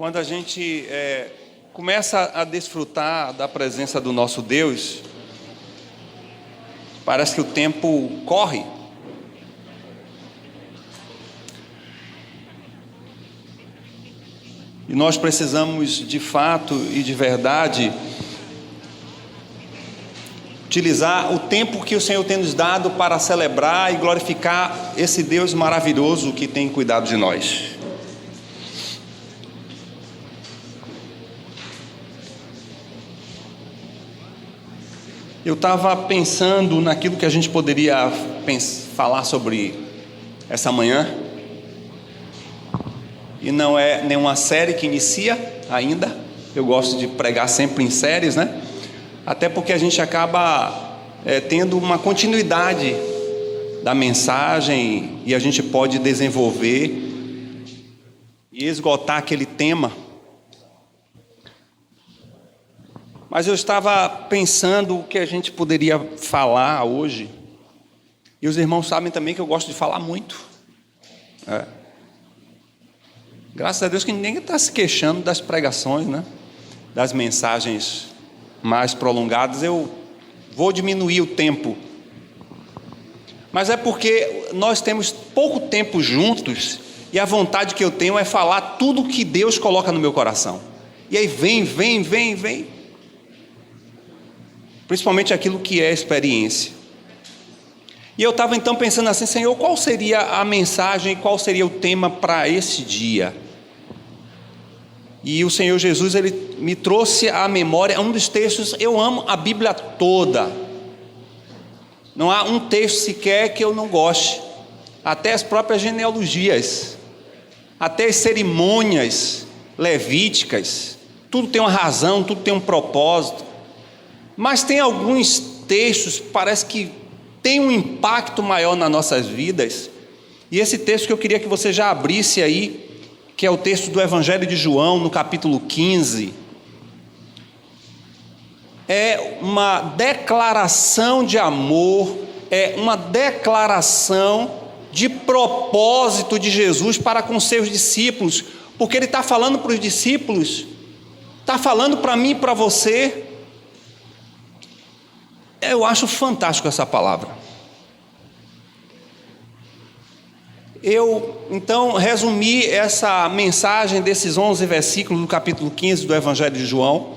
Quando a gente começa a desfrutar da presença do nosso Deus, parece que o tempo corre. E nós precisamos, de fato e de verdade, utilizar o tempo que o Senhor tem nos dado para celebrar e glorificar esse Deus maravilhoso que tem cuidado de nós. Eu estava pensando naquilo que a gente poderia falar sobre essa manhã. E não é nenhuma série que inicia ainda. Eu gosto de pregar sempre em séries, né? Até porque a gente acaba tendo uma continuidade da mensagem e a gente pode desenvolver e esgotar aquele tema. Mas eu estava pensando o que a gente poderia falar hoje. E os irmãos sabem também que eu gosto de falar muito. Graças a Deus que ninguém está se queixando das pregações, né? Das mensagens mais prolongadas. Eu vou diminuir o tempo. Mas é porque nós temos pouco tempo juntos e a vontade que eu tenho é falar tudo que Deus coloca no meu coração. E aí vem. Principalmente aquilo que é experiência. E eu estava então pensando assim, Senhor, qual seria a mensagem, qual seria o tema para esse dia? E o Senhor Jesus, Ele me trouxe à memória um dos textos. Eu amo a Bíblia toda. Não há um texto sequer que eu não goste. Até as próprias genealogias, até as cerimônias levíticas, tudo tem uma razão, tudo tem um propósito. Mas tem alguns textos, parece que tem um impacto maior nas nossas vidas. E esse texto que eu queria que você já abrisse aí, que é o texto do Evangelho de João, no capítulo 15. É uma declaração de amor, é uma declaração de propósito de Jesus para com seus discípulos, porque Ele está falando para os discípulos, está falando para mim e para você. Eu acho fantástico essa palavra. Eu, então, resumi essa mensagem desses 11 versículos do capítulo 15 do Evangelho de João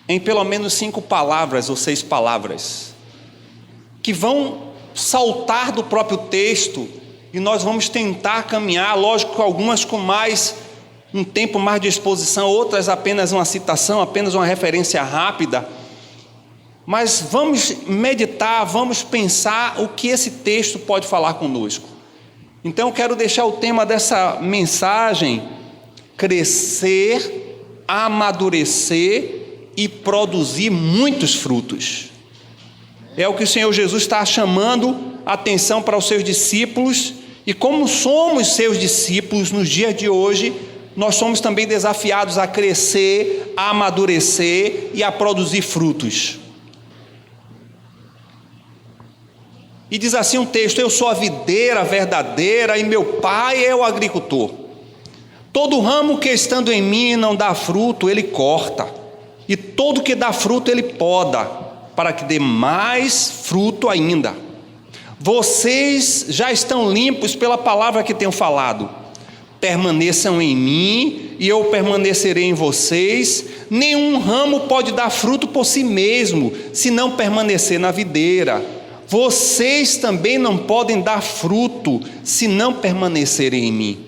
em pelo menos 5 palavras ou 6 palavras, que vão saltar do próprio texto, e nós vamos tentar caminhar, lógico, algumas com um tempo mais de exposição, outras apenas uma citação, apenas uma referência rápida. Mas vamos meditar, vamos pensar o que esse texto pode falar conosco. Então eu quero deixar o tema dessa mensagem: crescer, amadurecer e produzir muitos frutos. É o que o Senhor Jesus está chamando a atenção para os seus discípulos. E como somos seus discípulos nos dias de hoje, nós somos também desafiados a crescer, a amadurecer e a produzir frutos. E diz assim um texto: eu sou a videira verdadeira e meu pai é o agricultor. Todo ramo que estando em mim não dá fruto, ele corta, e todo que dá fruto ele poda, para que dê mais fruto ainda. Vocês já estão limpos pela palavra que tenho falado. Permaneçam em mim e eu permanecerei em vocês. Nenhum ramo pode dar fruto por si mesmo, se não permanecer na videira. Vocês também não podem dar fruto se não permanecerem em mim.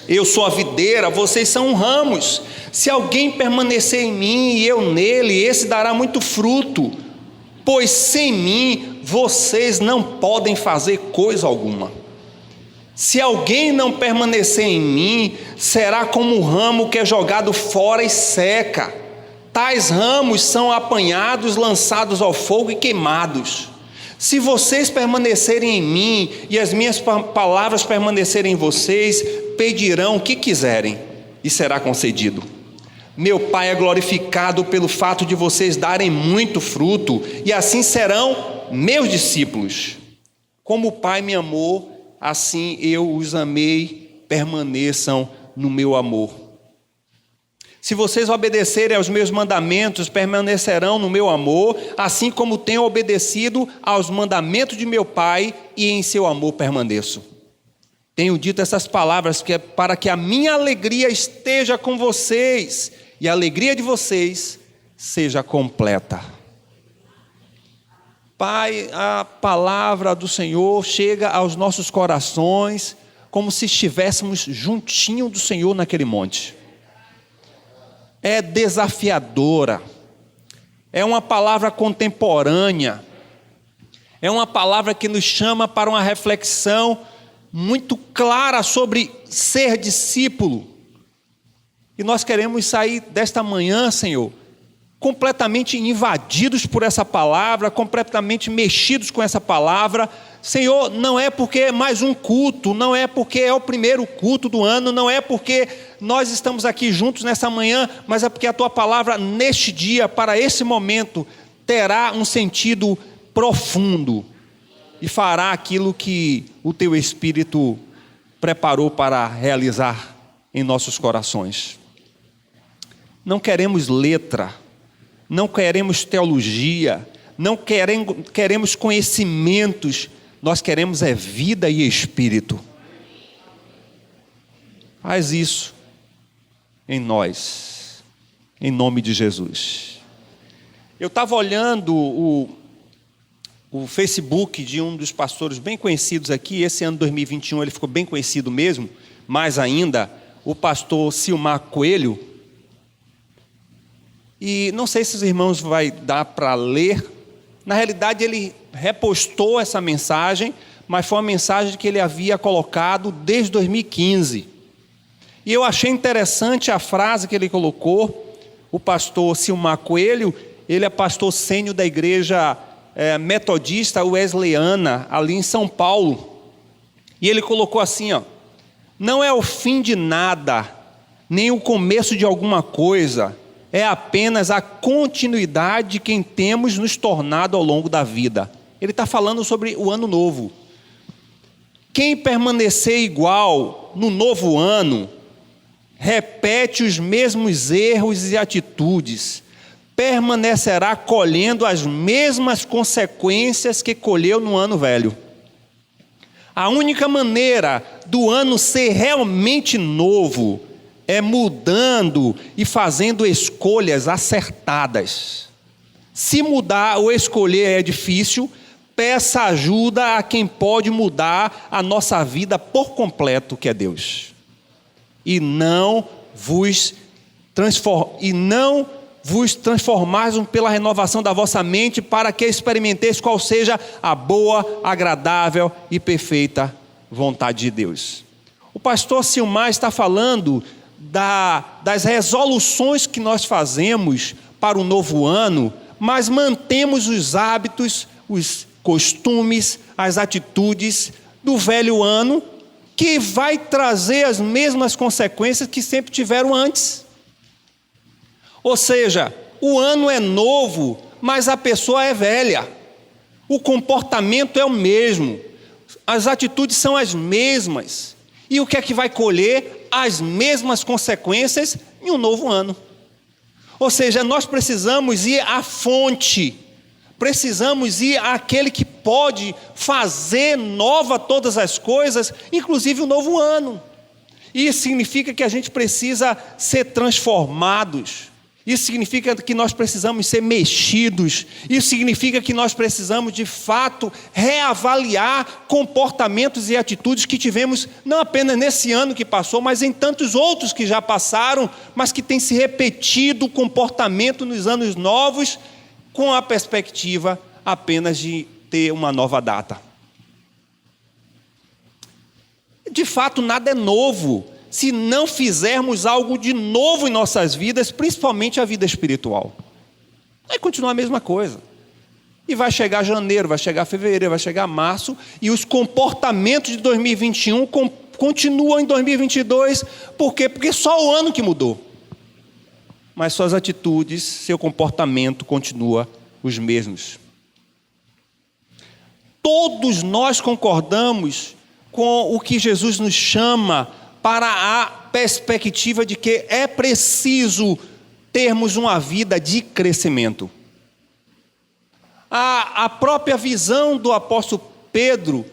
Eu sou a videira, vocês são ramos. Se alguém permanecer em mim e eu nele, esse dará muito fruto, pois sem mim vocês não podem fazer coisa alguma. Se alguém não permanecer em mim, será como um ramo que é jogado fora e seca. Tais ramos são apanhados, lançados ao fogo e queimados. Se vocês permanecerem em mim e as minhas palavras permanecerem em vocês, pedirão o que quiserem e será concedido. Meu Pai é glorificado pelo fato de vocês darem muito fruto, e assim serão meus discípulos. Como o Pai me amou, assim eu os amei, permaneçam no meu amor. Se vocês obedecerem aos meus mandamentos, permanecerão no meu amor, assim como tenho obedecido aos mandamentos de meu Pai e em seu amor permaneço. Tenho dito essas palavras para que a minha alegria esteja com vocês e a alegria de vocês seja completa. Pai, a palavra do Senhor chega aos nossos corações como se estivéssemos juntinho do Senhor naquele monte. É desafiadora, é uma palavra contemporânea, é uma palavra que nos chama para uma reflexão muito clara sobre ser discípulo. E nós queremos sair desta manhã, Senhor, completamente invadidos por essa palavra, completamente mexidos com essa palavra. Senhor, não é porque é mais um culto, não é porque é o primeiro culto do ano, não é porque nós estamos aqui juntos nessa manhã, mas é porque a Tua palavra neste dia, para esse momento, terá um sentido profundo e fará aquilo que o Teu Espírito preparou para realizar em nossos corações. Não queremos letra, não queremos teologia, não queremos conhecimentos, nós queremos é vida e espírito. Faz isso em nós, em nome de Jesus. Eu estava olhando o Facebook de um dos pastores bem conhecidos aqui. Esse ano 2021 ele ficou bem conhecido mesmo, mais ainda, o pastor Silmar Coelho. E não sei se os irmãos vai dar para ler. Na realidade ele repostou essa mensagem, mas foi uma mensagem que ele havia colocado desde 2015. E eu achei interessante a frase que ele colocou. O pastor Silmar Coelho, ele é pastor sênior da igreja metodista wesleyana, ali em São Paulo. E ele colocou assim, não é o fim de nada, nem o começo de alguma coisa, é apenas a continuidade que temos nos tornado ao longo da vida. Ele está falando sobre o ano novo. Quem permanecer igual no novo ano, repete os mesmos erros e atitudes, permanecerá colhendo as mesmas consequências que colheu no ano velho. A única maneira do ano ser realmente novo é mudando e fazendo escolhas acertadas. Se mudar ou escolher é difícil, peça ajuda a quem pode mudar a nossa vida por completo, que é Deus. E não vos transformares pela renovação da vossa mente, para que experimenteis qual seja a boa, agradável e perfeita vontade de Deus. O pastor Silmar está falando das resoluções que nós fazemos para o novo ano, mas mantemos os hábitos, os costumes, as atitudes do velho ano, que vai trazer as mesmas consequências que sempre tiveram antes. Ou seja, o ano é novo, mas a pessoa é velha. O comportamento é o mesmo, as atitudes são as mesmas. E o que é que vai colher? As mesmas consequências em um novo ano. Ou seja, nós precisamos ir à fonte, precisamos ir àquele que pode fazer nova todas as coisas, inclusive o novo ano. Isso significa que a gente precisa ser transformados. Isso significa que nós precisamos ser mexidos. Isso significa que nós precisamos, de fato, reavaliar comportamentos e atitudes que tivemos, não apenas nesse ano que passou, mas em tantos outros que já passaram, mas que tem se repetido o comportamento nos anos novos, com a perspectiva apenas de ter uma nova data. De fato, nada é novo se não fizermos algo de novo em nossas vidas, principalmente a vida espiritual. Vai continuar a mesma coisa. E vai chegar janeiro, vai chegar fevereiro, vai chegar março, e os comportamentos de 2021 continuam em 2022. Por quê? Porque só o ano que mudou. Mas suas atitudes, seu comportamento continua os mesmos. Todos nós concordamos com o que Jesus nos chama para a perspectiva de que é preciso termos uma vida de crescimento. A própria visão do apóstolo Pedro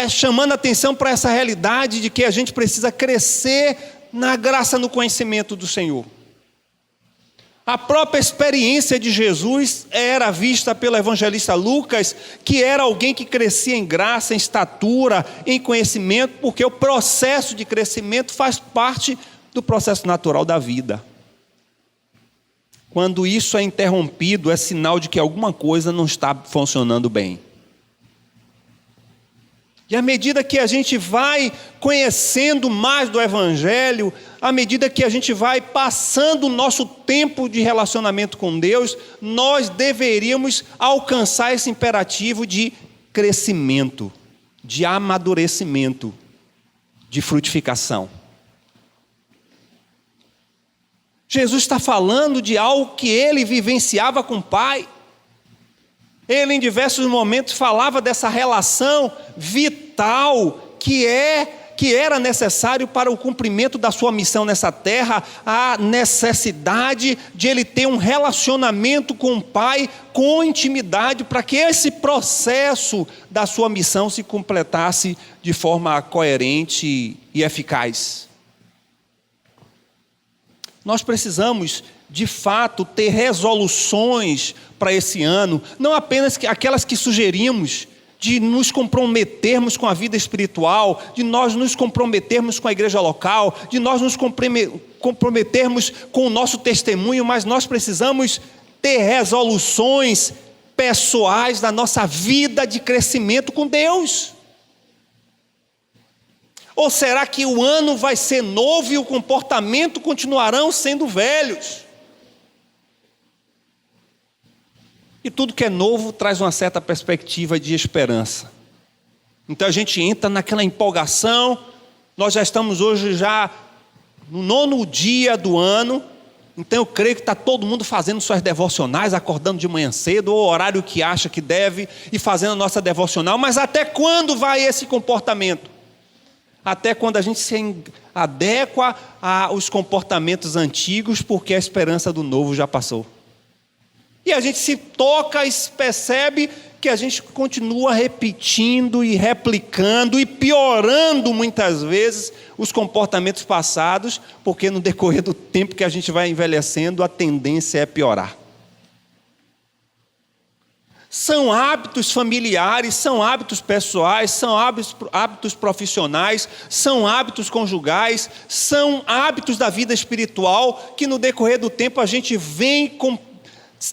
chamando a atenção para essa realidade de que a gente precisa crescer na graça, no conhecimento do Senhor. A própria experiência de Jesus era vista pelo evangelista Lucas, que era alguém que crescia em graça, em estatura, em conhecimento, porque o processo de crescimento faz parte do processo natural da vida. Quando isso é interrompido, é sinal de que alguma coisa não está funcionando bem. E à medida que a gente vai conhecendo mais do Evangelho, à medida que a gente vai passando o nosso tempo de relacionamento com Deus, nós deveríamos alcançar esse imperativo de crescimento, de amadurecimento, de frutificação. Jesus está falando de algo que ele vivenciava com o Pai. Ele em diversos momentos falava dessa relação vital que era necessário para o cumprimento da sua missão nessa terra, a necessidade de ele ter um relacionamento com o Pai, com intimidade, para que esse processo da sua missão se completasse de forma coerente e eficaz. Nós precisamos, de fato, ter resoluções para esse ano, não apenas aquelas que sugerimos, de nos comprometermos com a vida espiritual, de nós nos comprometermos com a igreja local, de nós nos comprometermos com o nosso testemunho, mas nós precisamos ter resoluções pessoais da nossa vida de crescimento com Deus. Ou será que o ano vai ser novo e o comportamento continuarão sendo velhos? E tudo que é novo traz uma certa perspectiva de esperança. Então a gente entra naquela empolgação. Nós já estamos hoje no 9º dia do ano. Então eu creio que está todo mundo fazendo suas devocionais, acordando de manhã cedo, ou o horário que acha que deve, e fazendo a nossa devocional. Mas até quando vai esse comportamento? Até quando a gente se adequa aos comportamentos antigos, porque a esperança do novo já passou. E a gente se toca e percebe que a gente continua repetindo e replicando e piorando muitas vezes os comportamentos passados, porque no decorrer do tempo que a gente vai envelhecendo, a tendência é piorar. São hábitos familiares, são hábitos pessoais, são hábitos profissionais, são hábitos conjugais, são hábitos da vida espiritual, que no decorrer do tempo a gente vem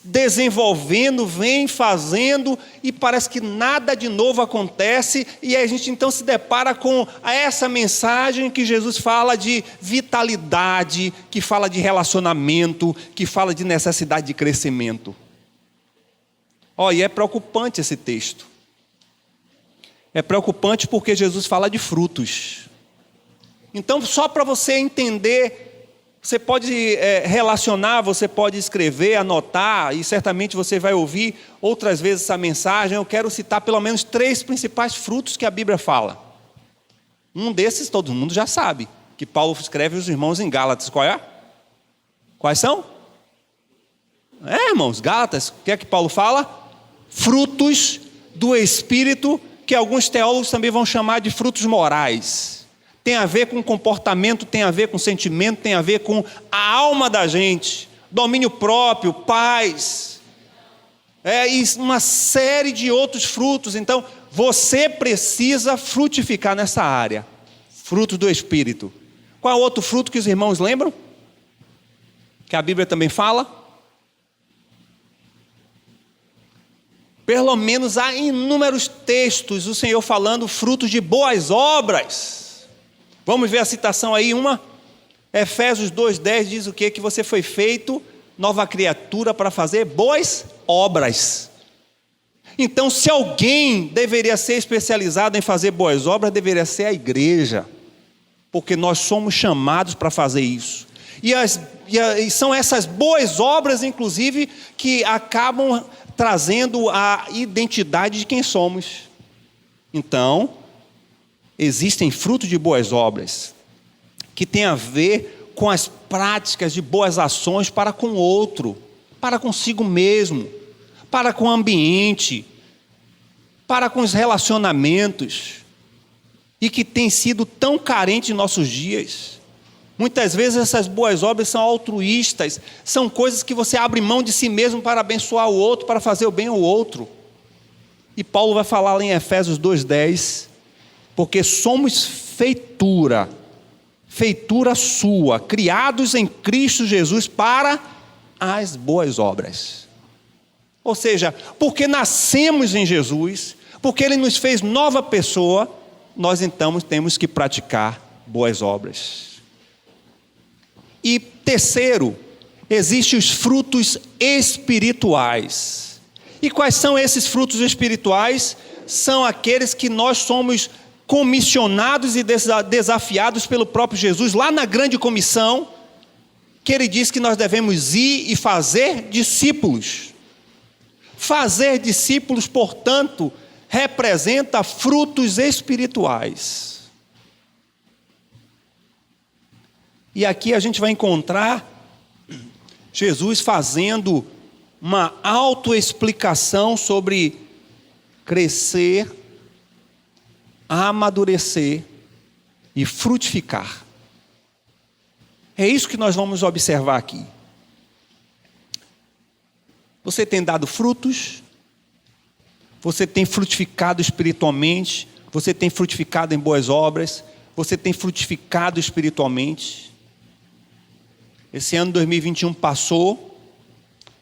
desenvolvendo, vem fazendo, e parece que nada de novo acontece, e a gente então se depara com essa mensagem que Jesus fala de vitalidade, que fala de relacionamento, que fala de necessidade de crescimento. E é preocupante esse texto. É preocupante porque Jesus fala de frutos. Então, só para você entender, você pode relacionar, você pode escrever, anotar, e certamente você vai ouvir outras vezes essa mensagem. Eu quero citar pelo menos 3 principais frutos que a Bíblia fala. Um desses todo mundo já sabe, que Paulo escreve aos irmãos em Gálatas. Qual é? Quais são? Irmãos, Gálatas, o que é que Paulo fala? Frutos do Espírito, que alguns teólogos também vão chamar de frutos morais. Tem a ver com comportamento, tem a ver com sentimento, tem a ver com a alma da gente, domínio próprio, paz, e uma série de outros frutos. Então, você precisa frutificar nessa área, frutos do Espírito. Qual é o outro fruto que os irmãos lembram? Que a Bíblia também fala? Pelo menos há inúmeros textos o Senhor falando frutos de boas obras. Vamos ver a citação aí, uma? Efésios 2:10 diz o quê? Que você foi feito nova criatura para fazer boas obras. Então, se alguém deveria ser especializado em fazer boas obras, deveria ser a igreja, porque nós somos chamados para fazer isso. E são essas boas obras, inclusive, que acabam trazendo a identidade de quem somos. Então, existem frutos de boas obras que têm a ver com as práticas de boas ações para com o outro, para consigo mesmo, para com o ambiente, para com os relacionamentos, e que tem sido tão carente em nossos dias. Muitas vezes essas boas obras são altruístas, são coisas que você abre mão de si mesmo para abençoar o outro, para fazer o bem ao outro. E Paulo vai falar lá em Efésios 2:10, porque somos feitura sua, criados em Cristo Jesus para as boas obras. Ou seja, porque nascemos em Jesus, porque Ele nos fez nova pessoa, nós então temos que praticar boas obras. E terceiro, existem os frutos espirituais. E quais são esses frutos espirituais? São aqueles que nós somos comissionados e desafiados pelo próprio Jesus, lá na grande comissão, que Ele diz que nós devemos ir e fazer discípulos. Fazer discípulos, portanto, representa frutos espirituais. E aqui a gente vai encontrar Jesus fazendo uma autoexplicação sobre crescer, amadurecer e frutificar. É isso que nós vamos observar aqui. Você tem dado frutos, você tem frutificado espiritualmente, você tem frutificado em boas obras, você tem frutificado espiritualmente. Esse ano 2021 passou.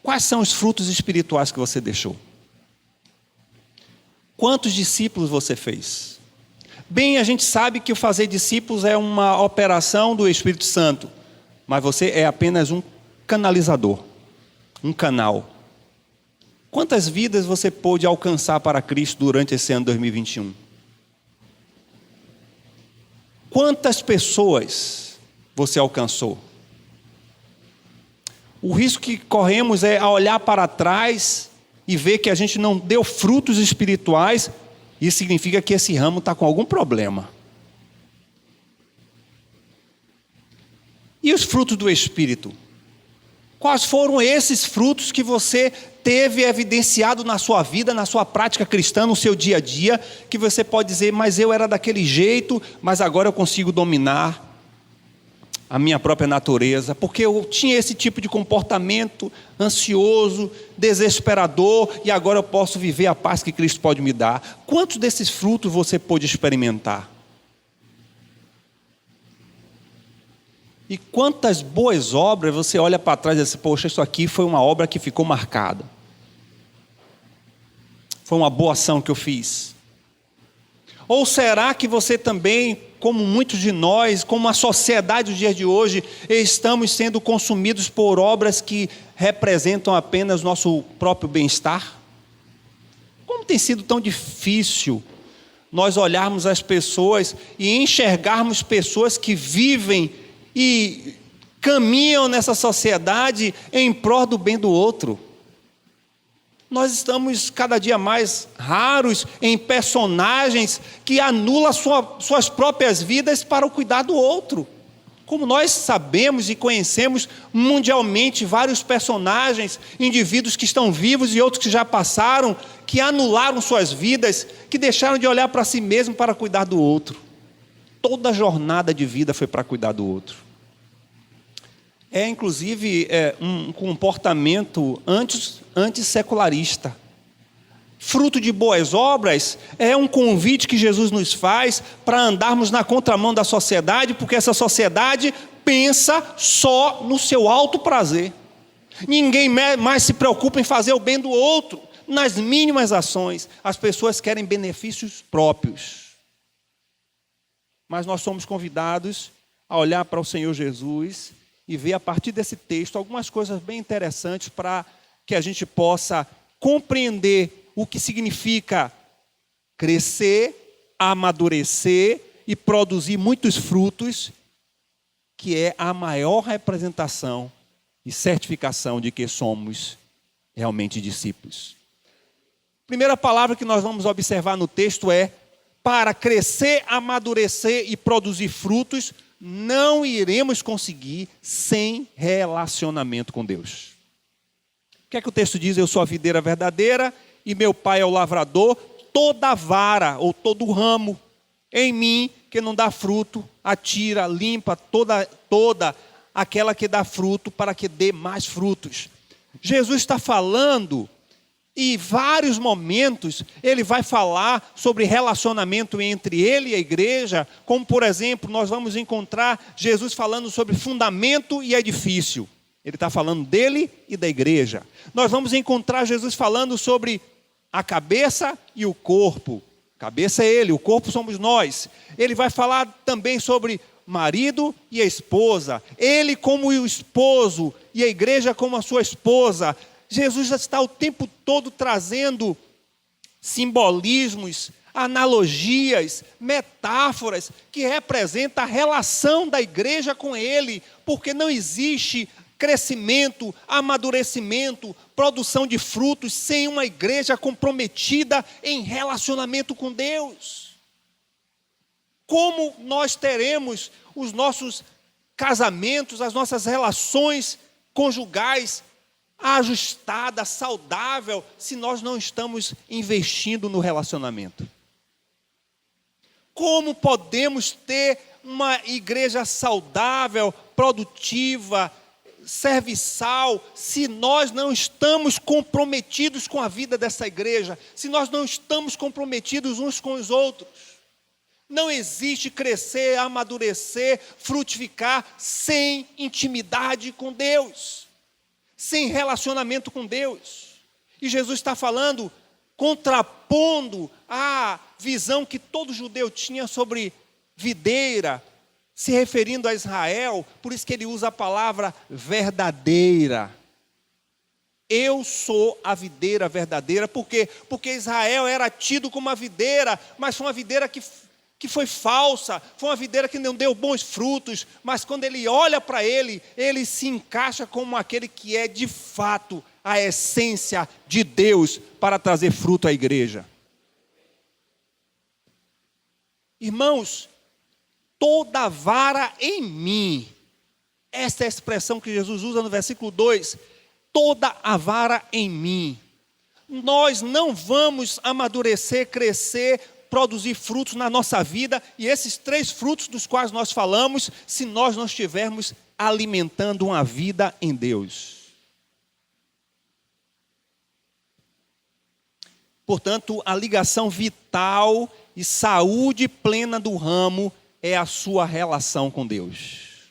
Quais são os frutos espirituais que você deixou? Quantos discípulos você fez? Bem, a gente sabe que o fazer discípulos é uma operação do Espírito Santo, mas você é apenas um canalizador, um canal. Quantas vidas você pôde alcançar para Cristo durante esse ano 2021? Quantas pessoas você alcançou? O risco que corremos é a olhar para trás e ver que a gente não deu frutos espirituais. Isso significa que esse ramo está com algum problema. E os frutos do Espírito? Quais foram esses frutos que você teve evidenciado na sua vida, na sua prática cristã, no seu dia a dia, que você pode dizer, mas eu era daquele jeito, mas agora eu consigo dominar a minha própria natureza, porque eu tinha esse tipo de comportamento ansioso, desesperador, e agora eu posso viver a paz que Cristo pode me dar. Quantos desses frutos você pôde experimentar? E quantas boas obras você olha para trás e diz, poxa, isso aqui foi uma obra que ficou marcada. Foi uma boa ação que eu fiz. Ou será que você também, como muitos de nós, como a sociedade dos dias de hoje, estamos sendo consumidos por obras que representam apenas nosso próprio bem-estar? Como tem sido tão difícil nós olharmos as pessoas e enxergarmos pessoas que vivem e caminham nessa sociedade em prol do bem do outro. Nós estamos cada dia mais raros em personagens que anulam suas próprias vidas para o cuidar do outro. Como nós sabemos e conhecemos mundialmente vários personagens, indivíduos que estão vivos e outros que já passaram, que anularam suas vidas, que deixaram de olhar para si mesmo para cuidar do outro. Toda a jornada de vida foi para cuidar do outro. É inclusive um comportamento antissecularista. Fruto de boas obras é um convite que Jesus nos faz para andarmos na contramão da sociedade, porque essa sociedade pensa só no seu alto prazer. Ninguém mais se preocupa em fazer o bem do outro. Nas mínimas ações, as pessoas querem benefícios próprios. Mas nós somos convidados a olhar para o Senhor Jesus e ver a partir desse texto algumas coisas bem interessantes para que a gente possa compreender o que significa crescer, amadurecer e produzir muitos frutos, que é a maior representação e certificação de que somos realmente discípulos. A primeira palavra que nós vamos observar no texto é para crescer, amadurecer e produzir frutos, não iremos conseguir sem relacionamento com Deus. O que é que o texto diz? Eu sou a videira verdadeira e meu pai é o lavrador. Toda vara ou todo ramo em mim que não dá fruto, atira, limpa toda aquela que dá fruto para que dê mais frutos. Jesus está falando, e em vários momentos ele vai falar sobre relacionamento entre ele e a igreja, como por exemplo, nós vamos encontrar Jesus falando sobre fundamento e edifício. Ele está falando dele e da igreja. Nós vamos encontrar Jesus falando sobre a cabeça e o corpo. A cabeça é ele, o corpo somos nós. Ele vai falar também sobre marido e a esposa. Ele como o esposo e a igreja como a sua esposa. Jesus já está o tempo todo trazendo simbolismos, analogias, metáforas que representam a relação da igreja com ele, porque não existe crescimento, amadurecimento, produção de frutos sem uma igreja comprometida em relacionamento com Deus. Como nós teremos os nossos casamentos, as nossas relações conjugais ajustada, saudável, se nós não estamos investindo no relacionamento? Como podemos ter uma igreja saudável, produtiva, serviçal, se nós não estamos comprometidos com a vida dessa igreja, se nós não estamos comprometidos uns com os outros? Não existe crescer, amadurecer, frutificar sem intimidade com Deus, sem relacionamento com Deus. E Jesus está falando, contrapondo a visão que todo judeu tinha sobre videira, se referindo a Israel, por isso que ele usa a palavra verdadeira. Eu sou a videira verdadeira. Por quê? Porque Israel era tido como uma videira, mas foi uma videira que foi falsa, foi uma videira que não deu bons frutos, mas quando ele olha para ele, ele se encaixa como aquele que é de fato a essência de Deus para trazer fruto à igreja. Irmãos, toda vara em mim, essa é a expressão que Jesus usa no versículo 2, toda a vara em mim. Nós não vamos amadurecer, crescer, produzir frutos na nossa vida, e esses 3 frutos dos quais nós falamos, se nós não estivermos alimentando uma vida em Deus. Portanto, a ligação vital e saúde plena do ramo é a sua relação com Deus.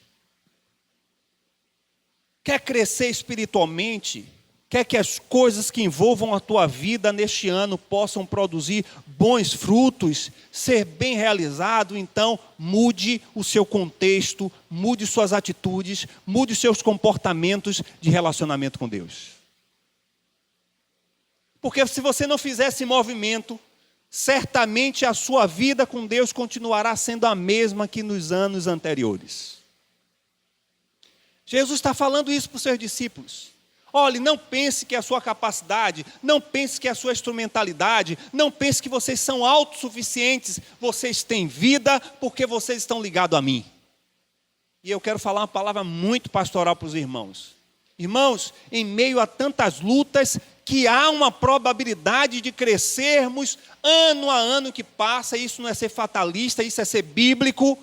Quer crescer espiritualmente? Quer que as coisas que envolvam a tua vida neste ano possam produzir bons frutos, ser bem realizado? Então, mude o seu contexto, mude suas atitudes, mude os seus comportamentos de relacionamento com Deus. Porque se você não fizer esse movimento, certamente a sua vida com Deus continuará sendo a mesma que nos anos anteriores. Jesus está falando isso para os seus discípulos. Olhe, não pense que é a sua capacidade, não pense que é a sua instrumentalidade, não pense que vocês são autossuficientes, vocês têm vida porque vocês estão ligados a mim. E eu quero falar uma palavra muito pastoral para os irmãos. Irmãos, em meio a tantas lutas, que há uma probabilidade de crescermos ano a ano que passa, isso não é ser fatalista, isso é ser bíblico.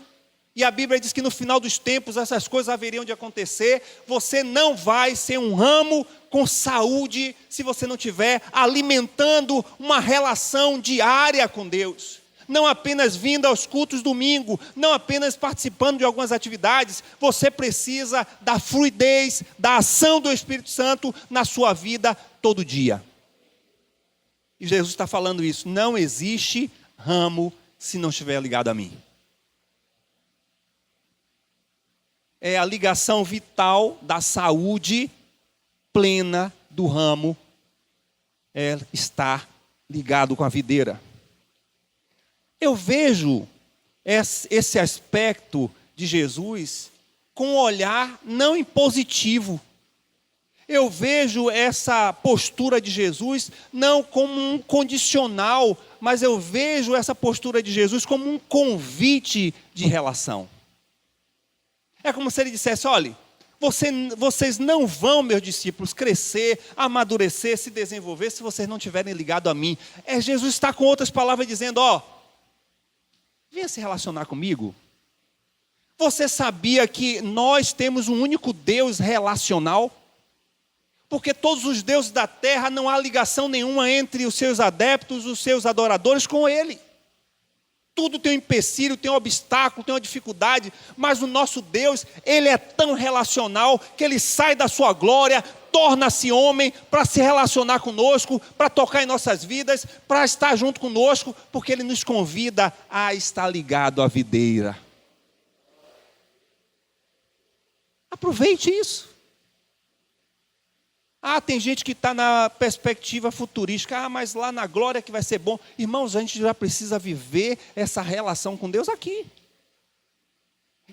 E a Bíblia diz que no final dos tempos essas coisas haveriam de acontecer. Você não vai ser um ramo com saúde se você não estiver alimentando uma relação diária com Deus. Não apenas vindo aos cultos domingo, não apenas participando de algumas atividades. Você precisa da fluidez, da ação do Espírito Santo na sua vida todo dia. E Jesus está falando isso. Não existe ramo se não estiver ligado a mim. É a ligação vital da saúde plena do ramo, é estar ligado com a videira. Eu vejo esse aspecto de Jesus com um olhar não impositivo. eu vejo essa postura de Jesus não como um condicional, mas eu vejo essa postura de Jesus como um convite de relação. É como se ele dissesse: olha, vocês não vão, meus discípulos, crescer, amadurecer, se desenvolver, se vocês não estiverem ligados a mim. Jesus está com outras palavras dizendo: ó, venha se relacionar comigo. Você sabia que nós temos um único Deus relacional? Porque todos os deuses da terra, não há ligação nenhuma entre os seus adeptos, os seus adoradores com Ele. Tudo tem um empecilho, tem um obstáculo, tem uma dificuldade, mas o nosso Deus, Ele é tão relacional que Ele sai da sua glória, torna-se homem para se relacionar conosco, para tocar em nossas vidas, para estar junto conosco, porque Ele nos convida a estar ligado à videira. Aproveite isso. Tem gente que está na perspectiva futurística. Mas lá na glória que vai ser bom. Irmãos, a gente já precisa viver essa relação com Deus aqui.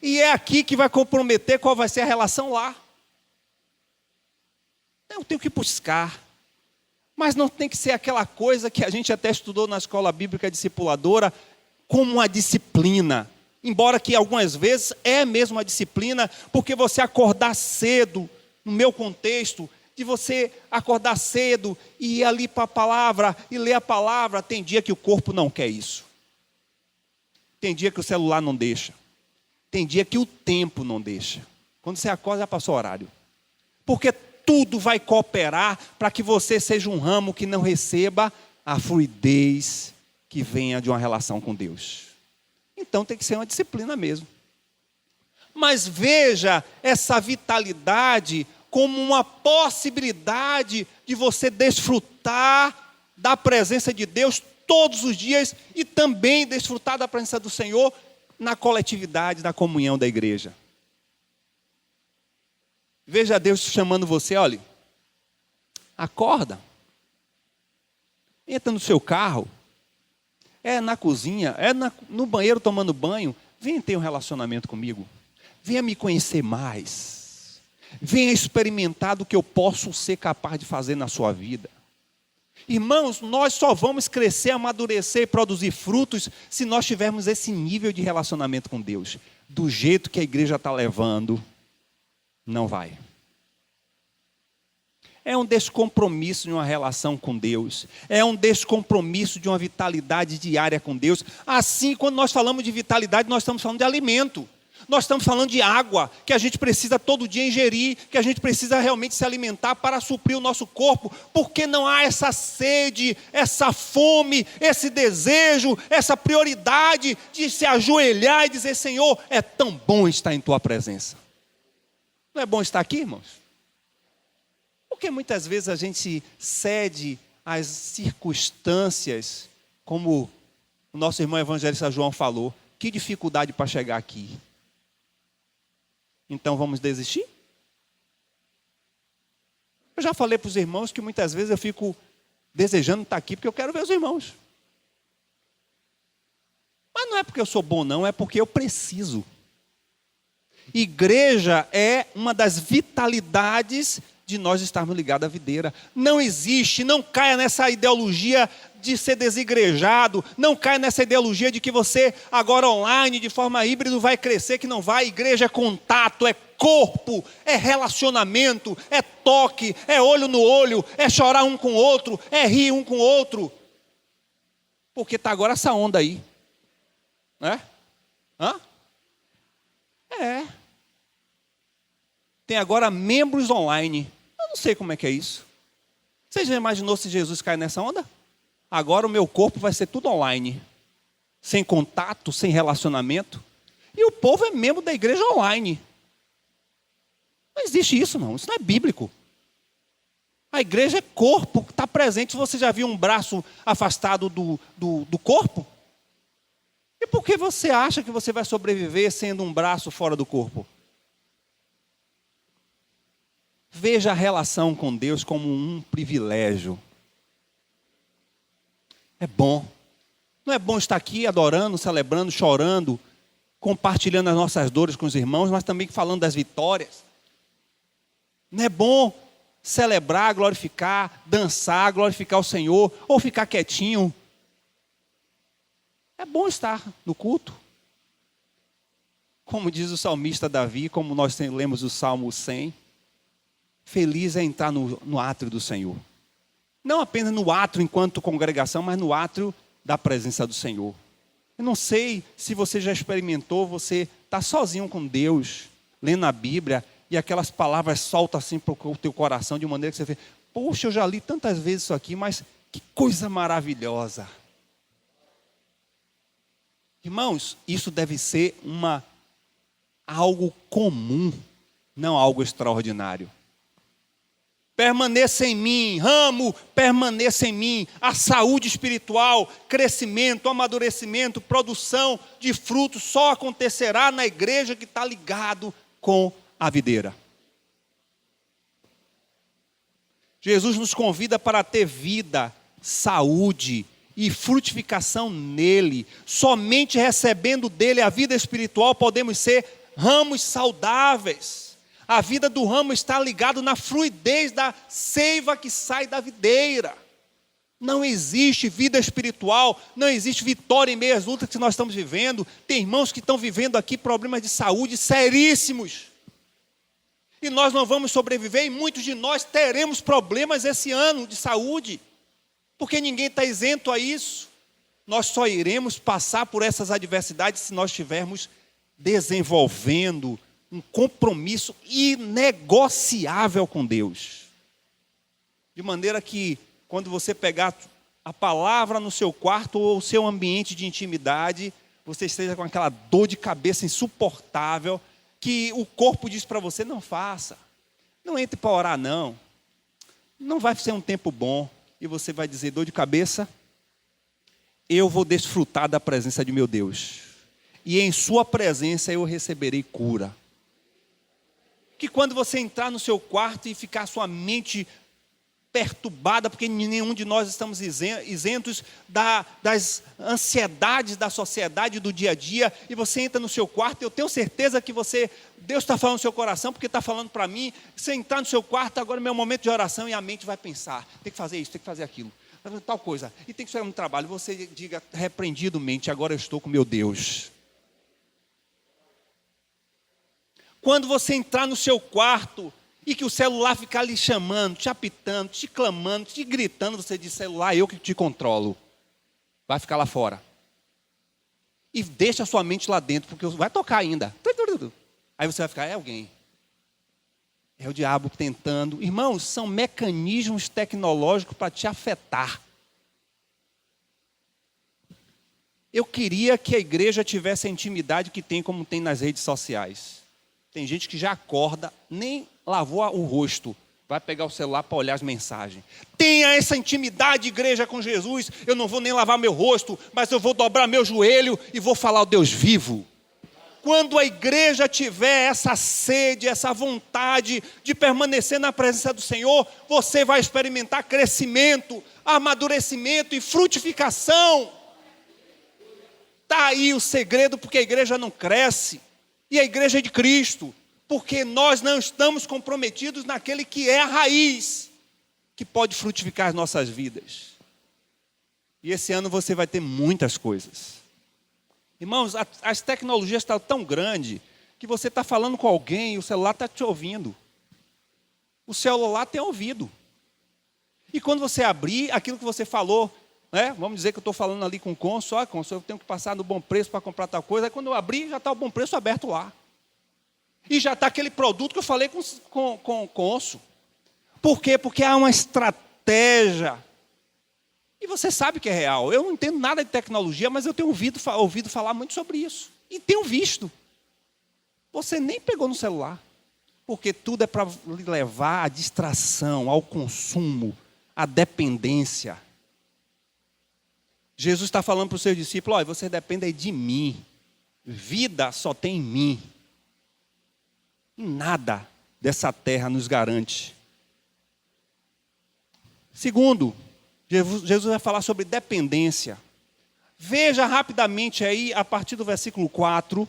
E é aqui que vai comprometer qual vai ser a relação lá. Eu tenho que buscar. Mas não tem que ser aquela coisa que a gente até estudou na escola bíblica discipuladora, como uma disciplina. Embora que algumas vezes é mesmo uma disciplina, porque você acordar cedo, no meu contexto, de você acordar cedo e ir ali para a palavra e ler a palavra, tem dia que o corpo não quer isso. Tem dia que o celular não deixa. Tem dia que o tempo não deixa. Quando você acorda, já passou o horário. Porque tudo vai cooperar para que você seja um ramo que não receba a fluidez que venha de uma relação com Deus. Então tem que ser uma disciplina mesmo. Mas veja essa vitalidade como uma possibilidade de você desfrutar da presença de Deus todos os dias e também desfrutar da presença do Senhor na coletividade, na comunhão da igreja. Veja Deus chamando você: olha, acorda, entra no seu carro, na cozinha, no banheiro tomando banho, venha ter um relacionamento comigo, venha me conhecer mais. Venha experimentar do que eu posso ser capaz de fazer na sua vida. Irmãos, nós só vamos crescer, amadurecer e produzir frutos se nós tivermos esse nível de relacionamento com Deus. Do jeito que a igreja está levando, não vai. É um descompromisso de uma relação com Deus. É um descompromisso de uma vitalidade diária com Deus. Assim, quando nós falamos de vitalidade, nós estamos falando de alimento. Nós estamos falando de água, que a gente precisa todo dia ingerir, que a gente precisa realmente se alimentar para suprir o nosso corpo, porque não há essa sede, essa fome, esse desejo, essa prioridade de se ajoelhar e dizer: Senhor, é tão bom estar em Tua presença. Não é bom estar aqui, irmãos? Porque muitas vezes a gente cede às circunstâncias, como o nosso irmão evangelista João falou: que dificuldade para chegar aqui. Então vamos desistir? Eu já falei para os irmãos que muitas vezes eu fico desejando estar aqui porque eu quero ver os irmãos. Mas não é porque eu sou bom não, é porque eu preciso. Igreja é uma das vitalidades de nós estarmos ligados à videira. Não existe, não caia nessa ideologia de ser desigrejado, não caia nessa ideologia de que você agora online, de forma híbrida, vai crescer, que não vai. Igreja é contato, é corpo, é relacionamento, é toque, é olho no olho, é chorar um com o outro, é rir um com o outro. Porque está agora essa onda aí. Né? Tem agora membros online. Eu não sei como é que é isso. Você já imaginou se Jesus cai nessa onda? Agora o meu corpo vai ser tudo online. Sem contato, sem relacionamento. E o povo é membro da igreja online. Não existe isso não, isso não é bíblico. A igreja é corpo, está presente. Você já viu um braço afastado do corpo? E por que você acha que você vai sobreviver sendo um braço fora do corpo? Veja a relação com Deus como um privilégio. É bom. Não é bom estar aqui adorando, celebrando, chorando, compartilhando as nossas dores com os irmãos, mas também falando das vitórias. Não é bom celebrar, glorificar, dançar, glorificar o Senhor, ou ficar quietinho. É bom estar no culto. Como diz o salmista Davi, como nós lemos o Salmo 100, feliz é entrar no átrio do Senhor. Não apenas no átrio enquanto congregação, mas no átrio da presença do Senhor. Eu não sei se você já experimentou, você está sozinho com Deus, lendo a Bíblia, e aquelas palavras soltam assim para o teu coração, de maneira que você vê, poxa, eu já li tantas vezes isso aqui, mas que coisa maravilhosa. Irmãos, isso deve ser algo comum, não algo extraordinário. Permaneça em mim, ramo, permaneça em mim. A saúde espiritual, crescimento, amadurecimento, produção de frutos só acontecerá na igreja que está ligado com a videira. Jesus nos convida para ter vida, saúde e frutificação nele. Somente recebendo dele a vida espiritual podemos ser ramos saudáveis. A vida do ramo está ligada na fluidez da seiva que sai da videira. Não existe vida espiritual, não existe vitória em meio às lutas que nós estamos vivendo. Tem irmãos que estão vivendo aqui problemas de saúde seríssimos. E nós não vamos sobreviver, e muitos de nós teremos problemas esse ano de saúde. Porque ninguém está isento a isso. Nós só iremos passar por essas adversidades se nós estivermos desenvolvendo um compromisso inegociável com Deus. De maneira que, quando você pegar a palavra no seu quarto ou o seu ambiente de intimidade, você esteja com aquela dor de cabeça insuportável, que o corpo diz para você, não faça. Não entre para orar, não. Não vai ser um tempo bom. E você vai dizer, dor de cabeça, eu vou desfrutar da presença de meu Deus. E em sua presença eu receberei cura. Que quando você entrar no seu quarto e ficar sua mente perturbada, porque nenhum de nós estamos isentos das ansiedades da sociedade, do dia a dia, e você entra no seu quarto, eu tenho certeza que Deus está falando no seu coração, porque está falando para mim, você entrar no seu quarto, agora é meu momento de oração, e a mente vai pensar, tem que fazer isso, tem que fazer aquilo, tal coisa, e tem que sair no trabalho, você diga, repreendido mente, agora eu estou com meu Deus. Quando você entrar no seu quarto e que o celular ficar lhe chamando, te apitando, te clamando, te gritando, você diz, celular, eu que te controlo. Vai ficar lá fora. E deixa a sua mente lá dentro, porque vai tocar ainda. Aí você vai ficar, é alguém. É o diabo tentando. Irmãos, são mecanismos tecnológicos para te afetar. Eu queria que a igreja tivesse a intimidade que tem, como tem nas redes sociais. Tem gente que já acorda, nem lavou o rosto, vai pegar o celular para olhar as mensagens. Tenha essa intimidade, igreja, com Jesus. Eu não vou nem lavar meu rosto, mas eu vou dobrar meu joelho e vou falar ao Deus vivo. Quando a igreja tiver essa sede, essa vontade de permanecer na presença do Senhor, você vai experimentar crescimento, amadurecimento e frutificação. Está aí o segredo, porque a igreja não cresce. E a igreja é de Cristo, porque nós não estamos comprometidos naquele que é a raiz, que pode frutificar as nossas vidas. E esse ano você vai ter muitas coisas. Irmãos, as tecnologias estão tão grandes, que você está falando com alguém e o celular está te ouvindo. O celular tem ouvido. E quando você abrir aquilo que você falou, né? Vamos dizer que eu estou falando ali com o cônsul, cônsul, eu tenho que passar no Bom Preço para comprar tal coisa. Aí quando eu abrir, já está o Bom Preço aberto lá. E já está aquele produto que eu falei com o cônsul. Por quê? Porque há uma estratégia. E você sabe que é real. Eu não entendo nada de tecnologia, mas eu tenho ouvido falar muito sobre isso. E tenho visto. Você nem pegou no celular. Porque tudo é para levar à distração, ao consumo, à dependência. Jesus está falando para os seus discípulos, olha, vocês dependem de mim. Vida só tem em mim. E nada dessa terra nos garante. Segundo, Jesus vai falar sobre dependência. Veja rapidamente aí, a partir do versículo 4.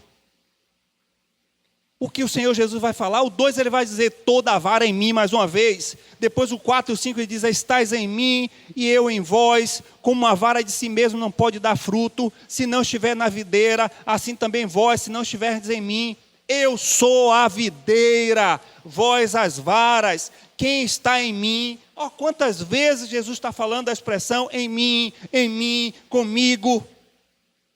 o que o Senhor Jesus vai falar. O 2 ele vai dizer, toda a vara em mim, mais uma vez. Depois o 4 e o 5 ele diz, estais em mim e eu em vós, como uma vara de si mesmo não pode dar fruto, se não estiver na videira, assim também vós, se não estiverdes em mim. Eu sou a videira, vós as varas, quem está em mim? Ó, quantas vezes Jesus está falando a expressão em mim, comigo,